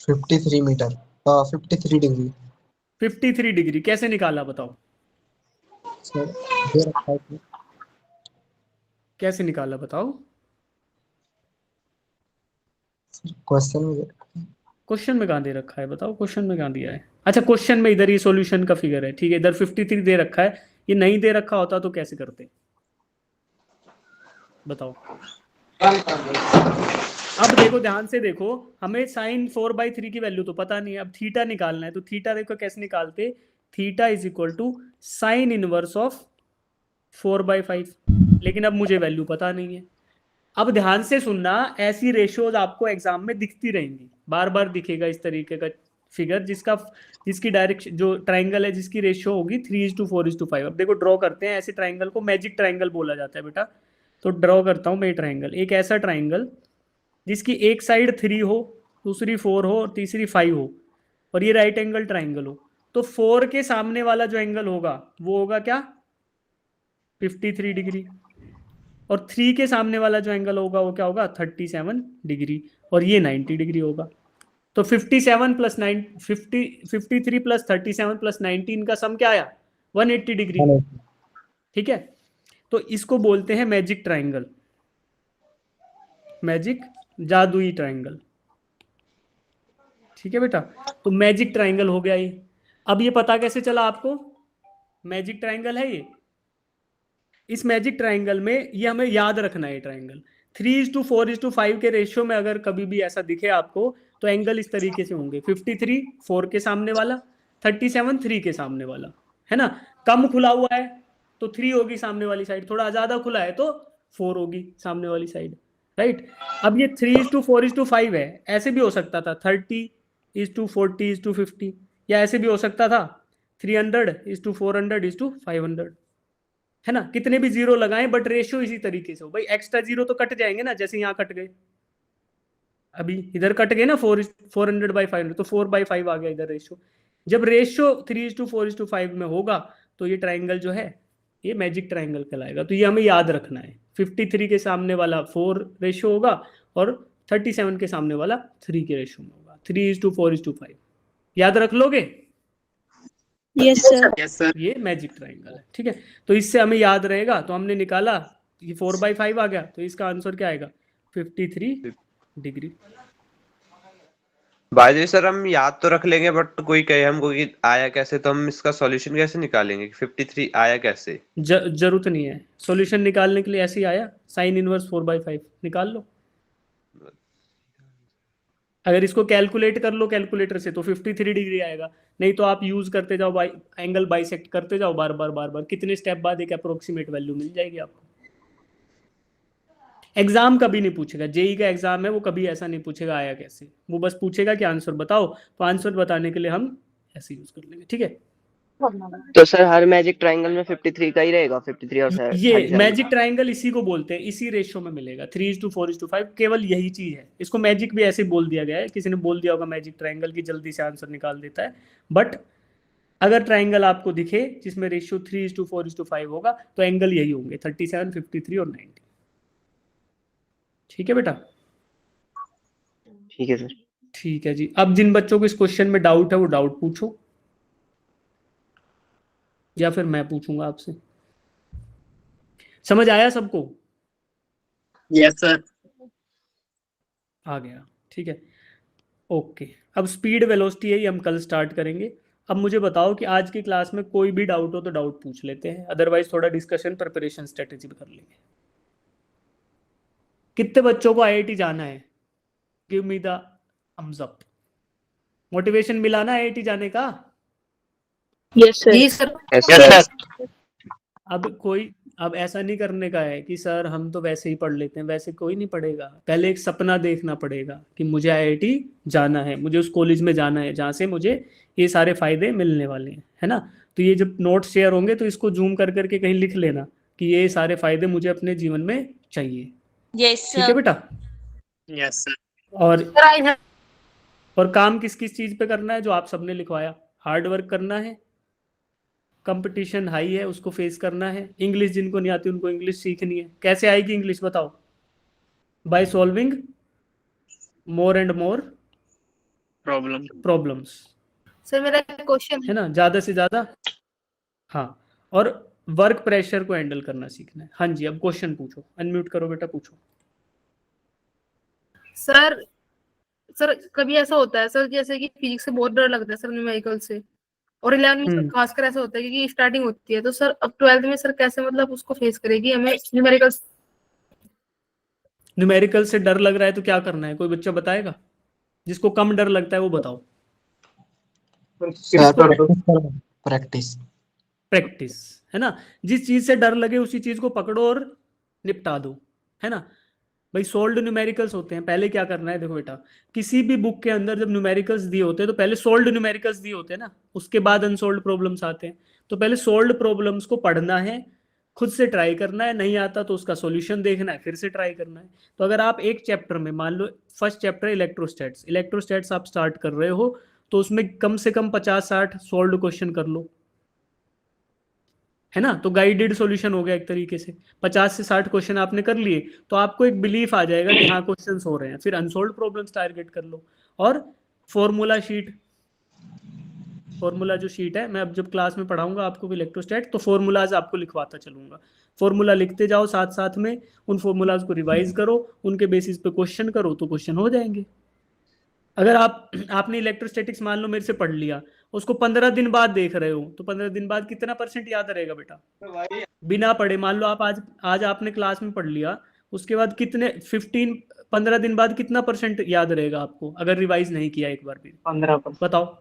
E: 53 मीटर 53 डिग्री
A: 53 डिग्री कैसे निकाला बताओ?
E: सर दे रखा है
A: कैसे निकाला बताओ?
E: क्वेश्चन में।
A: क्वेश्चन में कहाँ दे रखा है बताओ? क्वेश्चन में कहाँ दिया है? अच्छा क्वेश्चन में इधर ये सॉल्यूशन का फिगर है, ठीक है, इधर 53 दे रखा है। ये नहीं दे रखा होता तो कैसे करते बताओ? अब देखो ध्यान से देखो, हमें साइन 4/3 की वैल्यू तो पता नहीं है, अब थीटा निकालना है। तो थीटा देखो कैसे निकालते? Theta is equal to sine inverse of 4/5। लेकिन अब मुझे वैल्यू पता नहीं है। अब ध्यान से सुनना, ऐसी रेशियोज आपको एग्जाम में दिखती रहेंगी, बार बार दिखेगा इस तरीके का फिगर जिसकी डायरेक्शन, जो ट्राइंगल है जिसकी रेशियो होगी 3:4:5। अब देखो ड्रॉ करते हैं ऐसे ट्राइंगल को, मैजिक ट्राइंगल बोला जाता है बेटा। तो ड्रॉ करता हूं मैं ट्राइंगल, एक ऐसा ट्राइंगल जिसकी एक साइड 3 हो, दूसरी 4 हो और तीसरी 5 हो, और ये राइट एंगल ट्राइंगल हो। तो 4 के सामने वाला जो एंगल होगा वो होगा क्या? 53 डिग्री। और 3 के सामने वाला जो एंगल होगा वो क्या होगा? 37 डिग्री। और ये 90 डिग्री होगा। तो 57 प्लस 53 प्लस 37 प्लस 19 का सम क्या आया? 180 डिग्री। ठीक है, तो इसको बोलते हैं मैजिक ट्राइंगल, मैजिक जादुई ट्राइंगल। ठीक है बेटा, तो मैजिक ट्राइंगल हो गया ये। अब ये पता कैसे चला आपको मैजिक ट्राइंगल है ये? इस मैजिक ट्राइंगल में ये हमें याद रखना है, ट्राइंगल 3:4:5 के रेशियो में अगर कभी भी ऐसा दिखे आपको तो एंगल इस तरीके से होंगे। 53 4 के सामने वाला, 37 3 के सामने वाला, है ना। कम खुला हुआ है तो 3 होगी सामने वाली साइड, थोड़ा ज्यादा खुला है तो 4 होगी सामने वाली साइड, राइट। अब ये 3:4:5 है, ऐसे भी हो सकता था 30:40:50, या ऐसे भी हो सकता था 300:400:500, है ना। कितने भी जीरो लगाएं बट रेशियो इसी तरीके से हो। भाई एक्स्ट्रा जीरो तो कट जाएंगे ना, जैसे यहाँ कट गए, अभी इधर कट गए ना 400/500, तो 4/5 आ गया इधर रेशियो। जब रेशियो 3:4:5 में होगा तो ये ट्राइंगल जो है ये मैजिक ट्राइंगल कहलाएगा। तो ये हमें याद रखना है, 53 के सामने वाला 4 रेशियो होगा और 37 के सामने वाला 3 के रेशियो में होगा, 3:4:5। याद रख लोगे?
J: Yes sir.
G: Yes sir.
A: ये मैजिक ट्राइंगल है, ठीक है। तो इससे हमें याद रहेगा। तो हमने निकाला ये 4/5 आ गया, तो इसका आंसर क्या आएगा? 53 डिग्री।
H: भाई सर हम याद तो रख लेंगे बट कोई कहे हमको कि आया कैसे, तो हम इसका सॉल्यूशन कैसे निकालेंगे कि 53 आया कैसे?
A: जरूरत नहीं है सॉल्यूशन निकालने के लिए, ऐसे ही आया साइन इनवर्स 4/5 निकाल लो। अगर इसको कैलकुलेट कर लो कैलकुलेटर से तो 53 डिग्री आएगा, नहीं तो आप यूज करते जाओ, एंगल बाइसेक्ट करते जाओ बार बार, कितने स्टेप बाद एक अप्रोक्सीमेट वैल्यू मिल जाएगी आपको। एग्जाम कभी नहीं पूछेगा, जेई का एग्जाम है वो कभी ऐसा नहीं पूछेगा आया कैसे, वो बस पूछेगा कि आंसर बताओ। तो आंसर बताने के लिए हम ऐसे यूज कर लेंगे, ठीक है।
M: तो सर हर मैजिक ट्राइंगल में 53 का ही रहेगा, 53 और
A: ये मैजिक ट्राइंगल इसी को बोलते हैं, इसी रेशियो में मिलेगा 3:4:5, केवल यही चीज है। इसको मैजिक भी ऐसे बोल दिया गया है, किसी ने बोल दिया होगा मैजिक ट्राइंगल की जल्दी से आंसर निकाल देता है। बट अगर ट्राइंगल आपको दिखे जिसमें रेशियो 3:4:5 होगा तो एंगल यही होंगे 37, 53 और 90। ठीक है बेटा?
M: ठीक है सर।
A: ठीक है जी। अब जिन बच्चों को इस क्वेश्चन में डाउट है वो डाउट पूछो, या फिर मैं पूछूंगा आपसे। समझ आया सबको?
G: Yes sir.
A: आ गया, ठीक है, ओके। अब स्पीड वेलोसिटी है, ये हम कल स्टार्ट करेंगे। अब मुझे बताओ कि आज की क्लास में कोई भी डाउट हो तो डाउट पूछ लेते हैं, अदरवाइज थोड़ा डिस्कशन प्रिपरेशन स्ट्रेटेजी कर लेंगे। कितने बच्चों को आईआईटी जाना है? Give me the thumbs up. Motivation मिला ना आईआईटी जाने का?
J: Yes sir.
B: जी सर।
H: Yes sir.
A: अब ऐसा नहीं करने का है कि सर हम तो वैसे ही पढ़ लेते हैं, वैसे कोई नहीं पढ़ेगा। पहले एक सपना देखना पड़ेगा कि मुझे आईआईटी जाना है, मुझे उस कॉलेज में जाना है जहाँ से मुझे ये सारे फायदे मिलने वाले हैं, है ना। तो ये जब नोट्स शेयर होंगे तो इसको जूम कर करके कहीं लिख लेना कि ये सारे फायदे मुझे अपने जीवन में चाहिए।
J: यस
A: ठीक है बेटा।
G: Yes sir.
A: और काम किस किस चीज पे करना है जो आप सबने लिखवाया? हार्ड वर्क करना है, कंपटीशन हाई है उसको फेस करना है, इंग्लिश जिनको नहीं आती उनको इंग्लिश सीखनी है। कैसे आएगी इंग्लिश बताओ? By solving more and more problems.
B: Sir मेरा क्वेश्चन
A: है ना, ज्यादा से ज्यादा। हाँ, और वर्क प्रेशर को हैंडल करना सीखना है। हाँ जी, अब क्वेश्चन पूछो, अनम्यूट करो बेटा, पूछो।
B: सर सर कभी ऐसा होता है सर जैसे कि फिजिक्स से बहुत डर लगता है सर, न्यूमेरिकल से, और 11वीं में खासकर ऐसा होता है क्योंकि स्टार्टिंग होती है। तो सर अब 12th में सर कैसे मतलब उसको फेस करेगी हमें
A: न्यूमेरिकल से डर लग रहा है तो क्या करना है, कोई बच्चा बताएगा? जिसको कम डर लगता है वो बताओ।
E: प्रैक्टिस।
A: प्रैक्टिस, है ना। जिस चीज से डर लगे उसी चीज को पकड़ो और निपटा दो, है ना। भाई सोल्व्ड न्यूमेरिकल्स होते हैं, पहले क्या करना है देखो बेटा, किसी भी बुक के अंदर जब न्यूमेरिकल्स दिए होते हैं तो पहले सोल्व्ड न्यूमेरिकल्स दिए होते हैं ना, उसके बाद अनसोल्व्ड प्रॉब्लम्स आते हैं। तो पहले सोल्व्ड प्रॉब्लम्स को पढ़ना है, खुद से ट्राई करना है, नहीं आता तो उसका सॉल्यूशन देखना है, फिर से ट्राई करना है। तो अगर आप एक चैप्टर में, मान लो फर्स्ट चैप्टर इलेक्ट्रोस्टैट्स आप स्टार्ट कर रहे हो, तो उसमें कम से कम 50-60 सोल्व्ड क्वेश्चन कर लो, है ना। तो गाइडेड सॉल्यूशन हो गया एक तरीके से। 50 से 60 क्वेश्चन आपने कर लिए तो आपको एक बिलीफ आ जाएगा कि हाँ क्वेश्चंस हो रहे हैं। फिर अनसोल्व्ड प्रॉब्लम्स टारगेट कर लो। और फॉर्मूला जो शीट है, मैं अब जब क्लास में पढ़ाऊंगा आपको इलेक्ट्रोस्टैट, तो फॉर्मूलाज आपको लिखवाता चलूंगा। फॉर्मूला लिखते जाओ साथ साथ में, उन फॉर्मूलाज को रिवाइज करो, उनके बेसिस पे क्वेश्चन करो तो क्वेश्चन हो जाएंगे। अगर आपने इलेक्ट्रोस्टैटिक्स मान लो मेरे से पढ़ लिया, उसको 15 दिन बाद देख रहे हो, तो 15 दिन बाद कितना % याद रहेगा बेटा? बिना पढ़े मान लो आप आज आपने क्लास में पढ़ लिया, उसके बाद कितने 15 दिन बाद कितना % याद रहेगा आपको अगर रिवाइज नहीं किया एक बार भी?
G: 15%।
A: बताओ।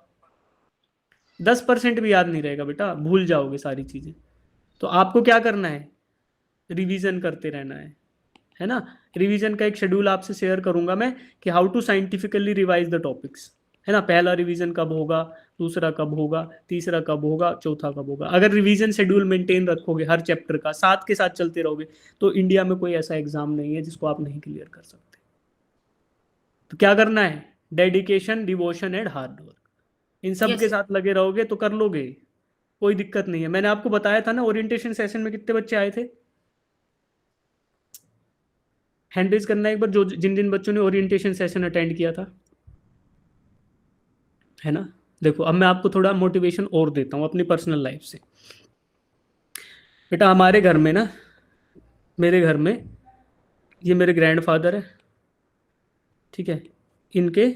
A: 10% भी याद नहीं रहेगा बेटा, भूल जाओगे सारी चीजें। तो आपको क्या करना है? रिवीजन करते रहना है ना। रिवीजन का एक शेड्यूल आपसे शेयर करूंगा मैं कि how to scientifically revise the topics, है ना। पहला रिवीजन कब होगा, दूसरा कब होगा, तीसरा कब होगा, चौथा कब होगा। अगर रिवीजन शेड्यूल मेंटेन रखोगे हर चैप्टर का, साथ के साथ चलते रहोगे, तो इंडिया में कोई ऐसा एग्जाम नहीं है जिसको आप नहीं क्लियर कर सकते। तो क्या करना है? Dedication, devotion and hard work, इन सब के साथ लगे रहोगे तो कर लोगे, कोई दिक्कत नहीं है। मैंने आपको बताया था ना ओरिएंटेशन सेशन में कितने बच्चे आए थे? हैंड रेज करना एक बार जो जिन बच्चों ने ओरिएंटेशन सेशन अटेंड किया था, है ना। देखो अब मैं आपको थोड़ा मोटिवेशन और देता हूँ अपनी पर्सनल लाइफ से। बेटा हमारे घर में ना, मेरे घर में ये मेरे ग्रैंडफादर है, ठीक है, इनके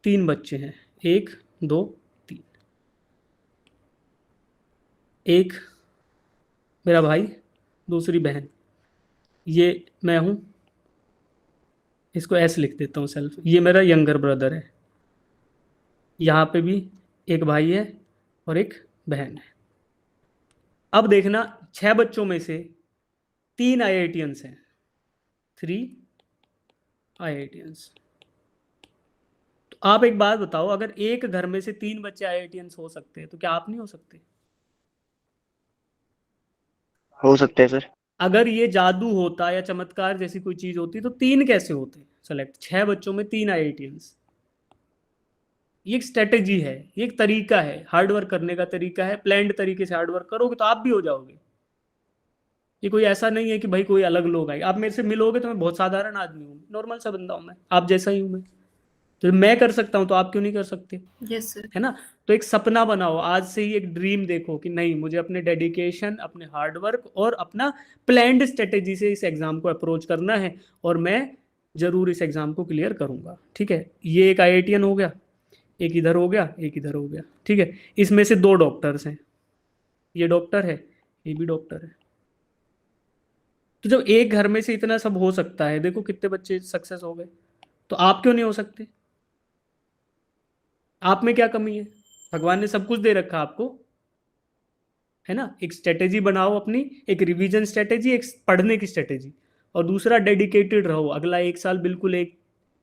A: 3 बच्चे हैं, 1 2 3। एक मेरा भाई, दूसरी बहन, ये मैं हूँ, इसको ऐसे लिख देता हूँ सेल्फ। ये मेरा यंगर ब्रदर है, यहाँ पे भी एक भाई है और एक बहन है। अब देखना 6 बच्चों में से 3 IITians हैं, 3 IITians। तो आप एक बात बताओ, अगर एक घर में से 3 बच्चे IITians हो सकते हैं तो क्या आप नहीं हो सकते?
M: हो सकते हैं सर।
A: अगर ये जादू होता या चमत्कार जैसी कोई चीज होती तो 3 कैसे होते सेलेक्ट? 6 बच्चों में 3 IITians। ये एक स्ट्रेटेजी है, ये एक तरीका है, हार्ड वर्क करने का तरीका है। प्लान्ड तरीके से हार्ड वर्क करोगे तो आप भी हो जाओगे। ये कोई ऐसा नहीं है कि भाई कोई अलग लोग आए। आप मेरे से मिलोगे तो मैं बहुत साधारण आदमी हूँ, नॉर्मल सा बंदा हूँ मैं, आप जैसा ही हूँ मैं। तो मैं कर सकता हूँ तो आप क्यों नहीं कर सकते?
B: Yes sir.
A: है ना। तो एक सपना बनाओ, आज से ही एक ड्रीम देखो कि नहीं, मुझे अपने डेडिकेशन, अपने हार्ड वर्क और अपना प्लान्ड स्ट्रेटेजी से इस एग्जाम को अप्रोच करना है और मैं जरूर इस एग्जाम को क्लियर करूंगा। ठीक है, ये एक IITian हो गया, एक इधर हो गया, एक इधर हो गया। ठीक है, इसमें से 2 डॉक्टर्स हैं, ये डॉक्टर है, ये भी डॉक्टर है। तो जब एक घर में से इतना सब हो सकता है, देखो कितने बच्चे सक्सेस हो गए, तो आप क्यों नहीं हो सकते? आप में क्या कमी है? भगवान ने सब कुछ दे रखा आपको, है ना। एक स्ट्रेटेजी बनाओ अपनी, एक रिवीजन स्ट्रेटेजी, एक पढ़ने की स्ट्रेटेजी, और दूसरा डेडिकेटेड रहो। अगला 1 साल बिल्कुल एक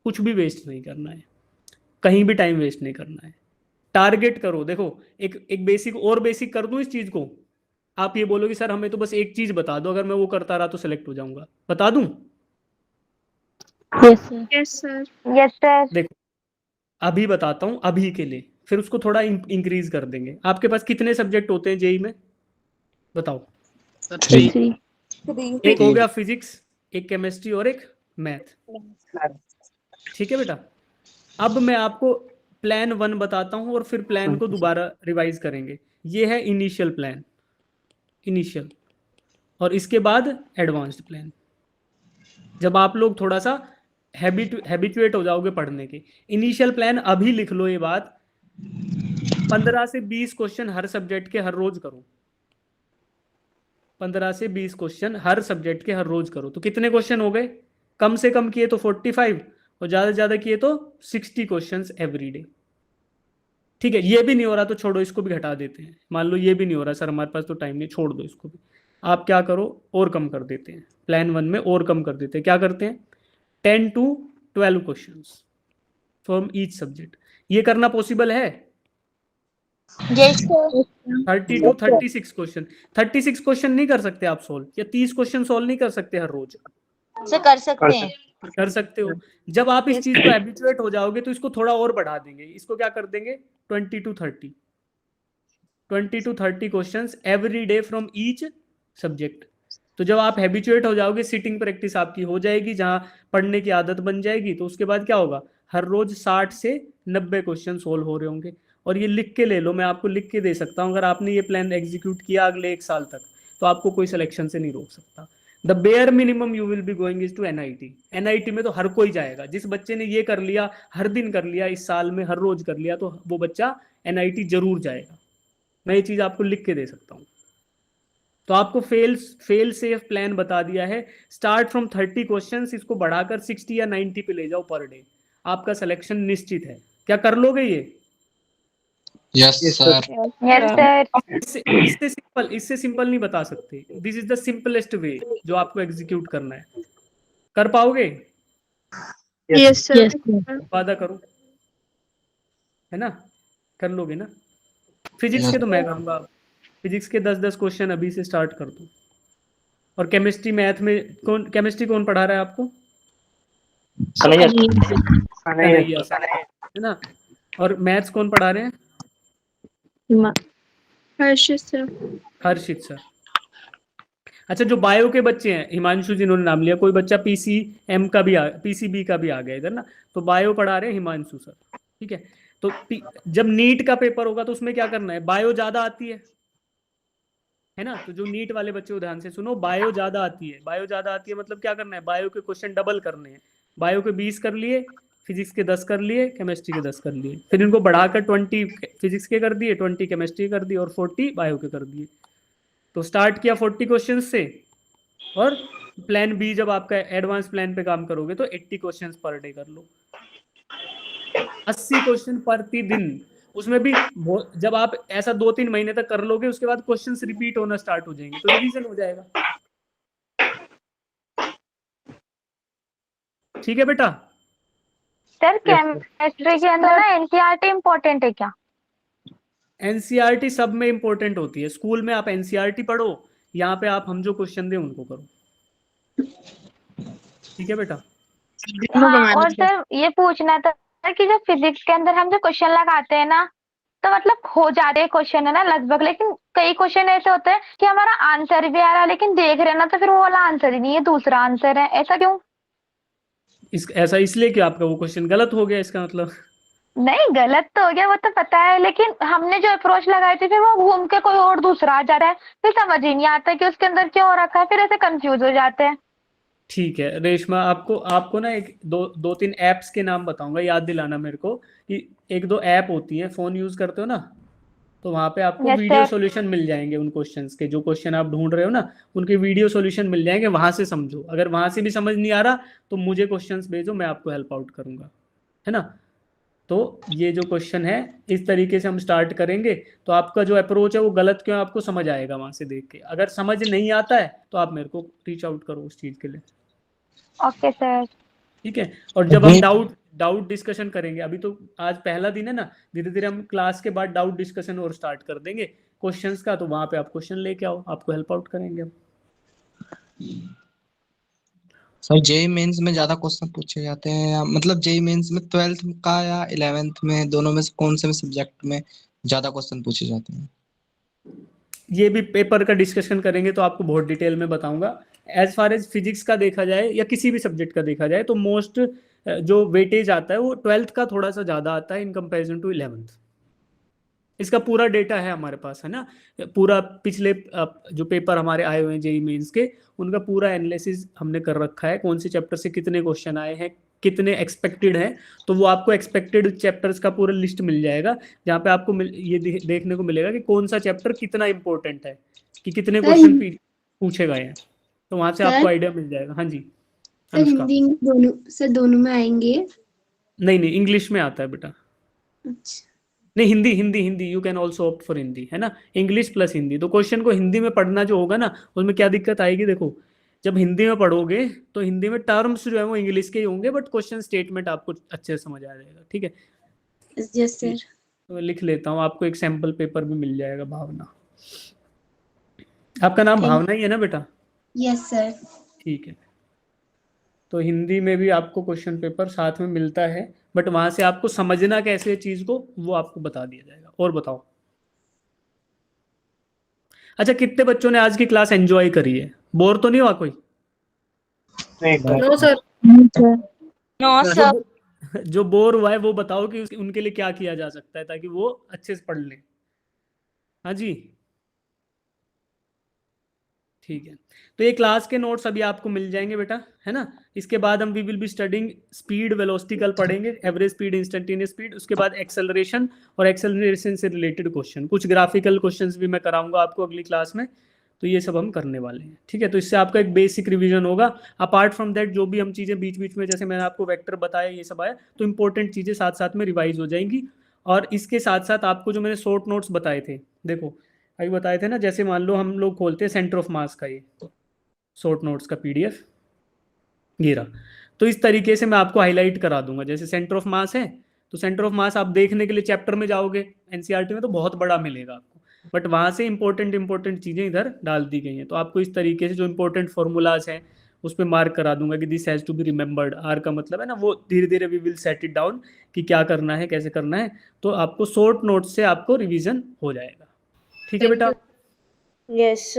A: कुछ भी वेस्ट नहीं करना है, कहीं भी टाइम वेस्ट नहीं करना है। टारगेट करो। देखो एक बेसिक और बेसिक कर दूं इस चीज को, आप ये बोलोगे सर हमें तो बस एक चीज बता दो, अगर मैं वो करता रहा तो सेलेक्ट हो जाऊंगा, बता दूं?
J: Yes sir.
F: Yes sir.
C: Yes sir.
A: देखो अभी बताता हूं, अभी के लिए, फिर उसको थोड़ा इंक्रीज कर देंगे। आपके पास कितने सब्जेक्ट होते हैं जेई में, बताओ?
J: 3
A: एक हो गया फिजिक्स, एक केमिस्ट्री और एक मैथ। ठीक है बेटा, अब मैं आपको प्लान 1 बताता हूं और फिर प्लान को दोबारा रिवाइज करेंगे। ये है इनिशियल प्लान, इनिशियल, और इसके बाद एडवांस्ड प्लान। जब आप लोग थोड़ा सा हैबिचुएट हो जाओगे पढ़ने के। इनिशियल प्लान अभी लिख लो ये बात, 15 से 20 क्वेश्चन हर सब्जेक्ट के हर रोज करो। 15 से 20 क्वेश्चन हर सब्जेक्ट के हर रोज करो। तो कितने क्वेश्चन हो गए? कम से कम किए तो 45 और ज्यादा से ज्यादा किए तो 60 क्वेश्चंस एवरी डे। ठीक है, ये भी नहीं हो रहा तो छोड़ो, इसको भी घटा देते हैं। मान लो ये भी नहीं हो रहा सर हमारे पास तो टाइम नहीं, छोड़ दो इसको भी। आप क्या करो, और कम कर देते हैं प्लान 1 में, और कम कर देते हैं। क्या करते हैं, 10 to 12 questions from each subject. ये करना पॉसिबल है?
C: Yes sir.
A: 30 to 36 question. 36 question नहीं कर सकते आप सोल्व, या 30 क्वेश्चन सोल्व नहीं कर सकते हर रोज?
D: सर कर सकते हैं।
A: कर सकते हो। जब आप इस चीज को हैबिचुएट हो जाओगे तो इसको थोड़ा और बढ़ा देंगे। इसको क्या कर देंगे, 20 to 30 questions every day from each subject. तो जब आप हैबिचुएट हो जाओगे, सिटिंग प्रैक्टिस आपकी हो जाएगी, जहां पढ़ने की आदत बन जाएगी, तो उसके बाद क्या होगा, हर रोज 60 से 90 क्वेश्चन सोल्व हो रहे होंगे। और ये लिख के ले लो, मैं आपको लिख के दे सकता हूँ। अगर आपने ये प्लान एग्जीक्यूट किया अगले 1 साल तक, तो आपको कोई सिलेक्शन से नहीं रोक सकता। The bare minimum you will be going is to NIT. NIT में तो हर कोई जाएगा। जिस बच्चे ने ये कर लिया, हर दिन कर लिया, इस साल में हर रोज कर लिया, तो वो बच्चा एनआईटी जरूर जाएगा। मैं ये चीज आपको लिख के दे सकता हूँ। तो आपको फेल सेफ प्लान बता दिया है। स्टार्ट फ्रॉम 30 क्वेश्चंस, इसको बढ़ाकर 60 या 90 पे ले जाओ पर डे। आपका सिलेक्शन निश्चित है। क्या कर लोगे ये?
I: Yes sir.
C: Yes sir.
A: इससे सिंपल नहीं बता सकते। This is the simplest way जो आपको एग्जीक्यूट करना है। कर पाओगे?
F: Yes sir.
A: वादा करो, है ना, कर लोगे ना? फिजिक्स के तो मैं कहूंगा, फिजिक्स के 10-10 क्वेश्चन अभी से स्टार्ट कर दो। और केमिस्ट्री मैथ में केमिस्ट्री कौन पढ़ा रहा है आपको? कन्हैया सर, है ना। और मैथ्स कौन पढ़ा रहे हैं?
F: हर्षित सर।
A: हर्षित सर। अच्छा, जो बायो के बच्चे हैं, हिमांशु जिन्होंने नाम लिया, कोई बच्चा पीसीएम का भी पीसीबी का भी आ गया इधर ना, तो बायो पढ़ा रहे हैं हिमांशु सर। ठीक है, तो जब नीट का पेपर होगा तो उसमें क्या करना है, बायो ज्यादा आती है ना। तो जो नीट वाले बच्चे को ध्यान से सुनो, बायो ज्यादा आती है। बायो ज्यादा आती है मतलब क्या करना है, बायो के क्वेश्चन डबल करने हैं। बायो के 20 कर लिए, फिजिक्स के 10 कर लिए, केमिस्ट्री के 10 कर लिए, फिर इनको बढ़ाकर 20 फिजिक्स के कर दिए, 20 केमिस्ट्री कर दिए, और 40 बायो के कर दिए। तो स्टार्ट किया 40 क्वेश्चन से, और प्लान बी जब आपका एडवांस प्लान पे काम करोगे तो 80 क्वेश्चंस पर डे कर लो, 80 क्वेश्चन प्रतिदिन। उसमें भी जब आप ऐसा 2-3 महीने तक कर लोगे, उसके बाद क्वेश्चंस रिपीट होना स्टार्ट हो जाएंगे, तो रिवीजन हो जाएगा। ठीक है बेटा।
C: सर केमिस्ट्री के अंदर ना एनसीईआरटी इम्पोर्टेंट है क्या?
A: एनसीईआरटी सब में इंपॉर्टेंट होती है। स्कूल में आप एनसीईआरटी पढ़ो, यहाँ पे आप हम जो क्वेश्चन दे उनको करो। ठीक है बेटा।
C: हाँ, और सर ये पूछना था कि जो फिजिक्स के अंदर हम जो क्वेश्चन लगाते हैं ना, तो मतलब हो जाते हैं क्वेश्चन है ना लगभग, लेकिन कई क्वेश्चन ऐसे होते हैं कि हमारा आंसर भी आ रहा है, लेकिन देख रहे हैं ना तो फिर वो वाला आंसर ही नहीं है, दूसरा आंसर है। ऐसा क्यों?
A: ऐसा इसलिए कि आपका वो क्वेश्चन गलत हो गया, इसका मतलब।
C: नहीं, गलत तो हो गया वो तो पता है, लेकिन हमने जो अप्रोच लगाई थी फिर वो घूम के कोई और दूसरा आ जा रहा है, फिर समझ ही नहीं आता कि उसके अंदर क्यों रखा है, फिर ऐसे कंफ्यूज हो जाते हैं।
A: ठीक है रेशमा, आपको ना एक दो तीन ऐप्स के नाम बताऊंगा, याद दिलाना मेरे को कि 1-2 ऐप होती है, फोन यूज करते हो ना, तो वहां पे आपको वीडियो सॉल्यूशन मिल जाएंगे उन क्वेश्चंस के, जो क्वेश्चन आप ढूंढ रहे हो ना, उनके वीडियो सॉल्यूशन मिल जाएंगे, वहां से समझो। अगर वहां से भी समझ नहीं आ रहा तो मुझे क्वेश्चंस भेजो, मैं आपको हेल्प आउट करूंगा, है ना। तो ये जो क्वेश्चन है इस तरीके से हम स्टार्ट करेंगे, तो आपका जो अप्रोच है वो गलत क्यों है आपको समझ आएगा वहां से देख के। अगर समझ नहीं आता है तो आप मेरे को रीच आउट करो उस चीज के लिए।
C: Okay sir.
A: ठीक है। और जब हम डाउट डिस्कशन करेंगे, अभी तो आज पहला दिन है ना, धीरे धीरे हम क्लास के बाद डाउट डिस्कशन और स्टार्ट कर देंगे क्वेश्चंस का, तो वहां पे आप क्वेश्चन लेके आओ, आपको हेल्प आउट करेंगे हम।
I: सर जेई मेंस में ज्यादा क्वेश्चन पूछे जाते हैं, या मतलब जेई मेंस में 12th का या 11th में, दोनों में से कौन से सब्जेक्ट में ज्यादा क्वेश्चन पूछे जाते हैं?
A: ये भी पेपर का डिस्कशन करेंगे तो आपको बहुत डिटेल में बताऊंगा। एज फार एज फिजिक्स का देखा जाए या किसी भी सब्जेक्ट का देखा जाए तो मोस्ट जो वेटेज आता है वो 12th का थोड़ा सा ज़्यादा आता है इन कंपैरिजन टू 11th। इसका पूरा डेटा है हमारे पास, है ना, पूरा पिछले जो पेपर हमारे आए हुए हैं जेई मेंस के, उनका पूरा एनालिसिस हमने कर रखा है, कौन से चैप्टर से कितने क्वेश्चन आए हैं, कितने एक्सपेक्टेड हैं। तो वो आपको एक्सपेक्टेड चैप्टर्स का पूरा लिस्ट मिल जाएगा, जहाँ पे आपको ये देखने को मिलेगा कि कौन सा चैप्टर कितना इंपॉर्टेंट है, कि कितने क्वेश्चन पूछे गए हैं, तो वहां से आपको आइडिया मिल जाएगा। हाँ जी
F: सर हिंदी दोनों में आएंगे?
A: नहीं इंग्लिश में आता है बेटा।
F: अच्छा।
A: नहीं Hindi you can also opt for Hindi, है ना, इंग्लिश प्लस हिंदी। तो क्वेश्चन को हिंदी में पढ़ना जो होगा ना, उसमें क्या दिक्कत आएगी, देखो जब हिंदी में पढ़ोगे तो हिंदी में टर्म्स जो है वो इंग्लिश के ही होंगे, बट क्वेश्चन स्टेटमेंट आपको अच्छे से समझ आ जाएगा। ठीक है,
F: यस सर।
A: तो मैं लिख लेता हूँ, आपको एक सैम्पल पेपर भी मिल जाएगा। भावना, आपका नाम भावना ही है ना बेटा?
F: Yes sir.
A: ठीक है, तो हिंदी में भी आपको क्वेश्चन पेपर साथ में मिलता है, बट वहां से आपको समझना कैसे चीज को वो आपको बता दिया जाएगा। और बताओ, अच्छा कितने बच्चों ने आज की क्लास एंजॉय करी है? बोर तो नहीं हुआ कोई?
B: No sir.
C: No sir.
A: जो बोर हुआ है वो बताओ कि उनके लिए क्या किया जा सकता है ताकि वो अच्छे से पढ़ लें। हाँ जी, ठीक है, तो ये क्लास के नोट्स अभी आपको मिल जाएंगे बेटा, है ना। इसके बाद हम we will be studying speed, velocity कल पढ़ेंगे, एवरेज स्पीड, इंस्टेंटेनियस स्पीड, उसके बाद एक्सेलरेशन और एक्सेलरेशन से रिलेटेड क्वेश्चन, कुछ ग्राफिकल क्वेश्चंस भी मैं कराऊंगा आपको अगली क्लास में। तो ये सब हम करने वाले हैं। ठीक है, तो इससे आपका एक बेसिक रिवीजन होगा। अपार्ट फ्रॉम दैट जो भी हम चीज़ें बीच बीच में, जैसे मैंने आपको वेक्टर बताया, ये सब आया, तो इंपॉर्टेंट चीज़ें साथ साथ में रिवाइज हो जाएंगी। और इसके साथ साथ आपको जो मैंने शॉर्ट नोट्स बताए थे, देखो अभी बताए थे ना, जैसे मान लो हम लोग खोलते हैं सेंटर ऑफ मास का ये शॉर्ट नोट्स का PDF ये रहा, तो इस तरीके से मैं आपको हाईलाइट करा दूंगा। जैसे सेंटर ऑफ मास है, तो सेंटर ऑफ मास आप देखने के लिए चैप्टर में जाओगे NCERT में तो बहुत बड़ा मिलेगा आपको, बट वहां से इंपॉर्टेंट चीजें इधर डाल दी गई हैं। तो आपको इस तरीके से जो इंपॉर्टेंट फॉर्मूलाज हैं उस पर मार्क करा दूंगा कि this has to be remembered. R का मतलब है ना, वो धीरे धीरे we will set it down कि क्या करना है, कैसे करना है। तो आपको शॉर्ट नोट से आपको रिविजन हो जाएगा। ठीक है बेटा?
C: यस।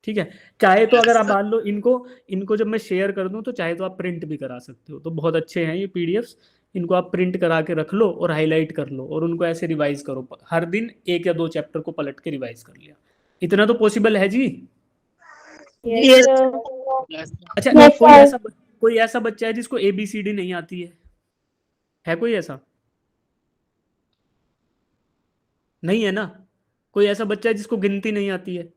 A: ठीक है, चाहे तो अगर आप मान लो इनको जब मैं शेयर कर दूं तो चाहे तो आप प्रिंट भी करा सकते हो, तो बहुत अच्छे हैं ये PDFs। इनको आप प्रिंट करा के रख लो और हाईलाइट कर लो और उनको ऐसे रिवाइज करो, हर दिन 1 या 2 चैप्टर को पलट के रिवाइज कर लिया। इतना तो पॉसिबल है जी? अच्छा, कोई ऐसा बच्चा है जिसको ABCD नहीं आती है कोई ऐसा? नहीं है ना? कोई ऐसा बच्चा है जिसको गिनती नहीं आती है?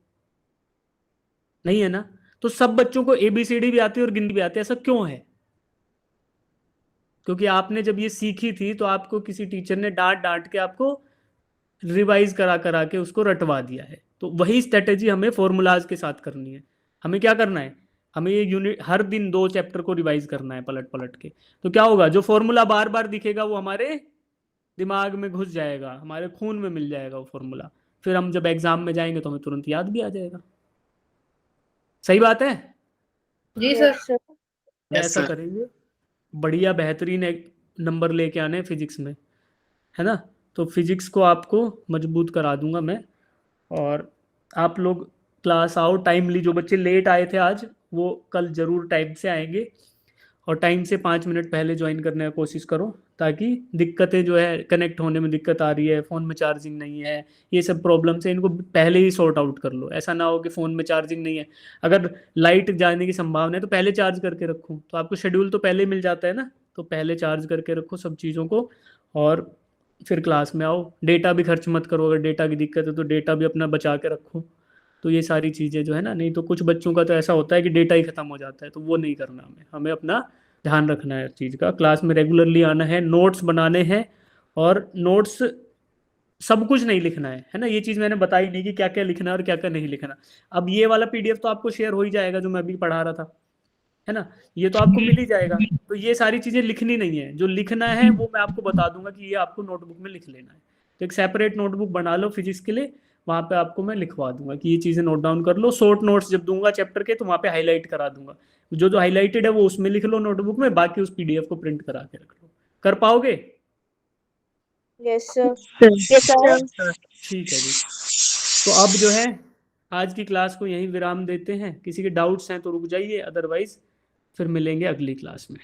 A: नहीं है ना? तो सब बच्चों को ABCD भी आती है और गिनती भी आती है। ऐसा क्यों है? क्योंकि आपने जब ये सीखी थी तो आपको किसी टीचर ने डांट के आपको रिवाइज करा के उसको रटवा दिया है। तो वही स्ट्रेटेजी हमें फॉर्मूलाज के साथ करनी है। हमें क्या करना है, हमें ये यूनिट हर दिन 2 चैप्टर को रिवाइज करना है पलट के। तो क्या होगा, जो फॉर्मूला बार बार दिखेगा वो हमारे दिमाग में घुस जाएगा, हमारे खून में मिल जाएगा वो फॉर्मूला। फिर हम जब एग्जाम में जाएंगे तो हमें तुरंत याद भी आ जाएगा। सही बात है
B: जी सर।
A: ऐसा करेंगे, बढ़िया बेहतरीन एक नंबर लेके आने फिजिक्स में, है ना। तो फिजिक्स को आपको मजबूत करा दूंगा मैं। और आप लोग क्लास आओ टाइमली। जो बच्चे लेट आए थे आज वो कल जरूर टाइम से आएंगे, और टाइम से 5 मिनट पहले ज्वाइन करने की कोशिश करो, ताकि दिक्कतें जो है कनेक्ट होने में दिक्कत आ रही है, फ़ोन में चार्जिंग नहीं है, ये सब प्रॉब्लम से इनको पहले ही सॉर्ट आउट कर लो। ऐसा ना हो कि फ़ोन में चार्जिंग नहीं है, अगर लाइट जाने की संभावना है तो पहले चार्ज करके रखो, तो आपको शेड्यूल तो पहले ही मिल जाता है ना। तो पहले चार्ज करके रखो सब चीज़ों को, और फिर क्लास में आओ। डेटा भी खर्च मत करो, अगर डेटा की दिक्कत है तो डेटा भी अपना बचा के रखो। तो ये सारी चीज़ें जो है ना, नहीं तो कुछ बच्चों का तो ऐसा होता है कि डेटा ही ख़त्म हो जाता है, तो वो नहीं करना। हमें अपना ध्यान रखना है हर चीज़ का। क्लास में रेगुलरली आना है, नोट्स बनाने हैं, और नोट्स सब कुछ नहीं लिखना है ना, ये चीज मैंने बताई नहीं कि क्या क्या लिखना है और क्या क्या नहीं लिखना। अब ये वाला पीडीएफ तो आपको शेयर हो ही जाएगा जो मैं अभी पढ़ा रहा था, है ना, ये तो आपको मिल ही जाएगा। तो ये सारी चीजें लिखनी नहीं है, जो लिखना है वो मैं आपको बता दूंगा कि ये आपको नोटबुक में लिख लेना है। तो एक सेपरेट नोटबुक बना लो फिजिक्स के लिए, वहां पे आपको मैं लिखवा दूंगा कि ये चीजें नोट डाउन कर लो। शॉर्ट नोट्स जब दूंगा चैप्टर के तो वहां पे हाईलाइट करा दूंगा, जो जो हाईलाइटेड है वो उसमें लिख लो नोटबुक में, बाकी उस पीडीएफ को प्रिंट करा के रख लो। कर पाओगे?
D: Yes sir.
A: ठीक है जी। तो अब जो है आज की क्लास को यहीं विराम देते हैं। किसी के डाउट्स हैं तो रुक जाइए, अदरवाइज फिर मिलेंगे अगली क्लास में।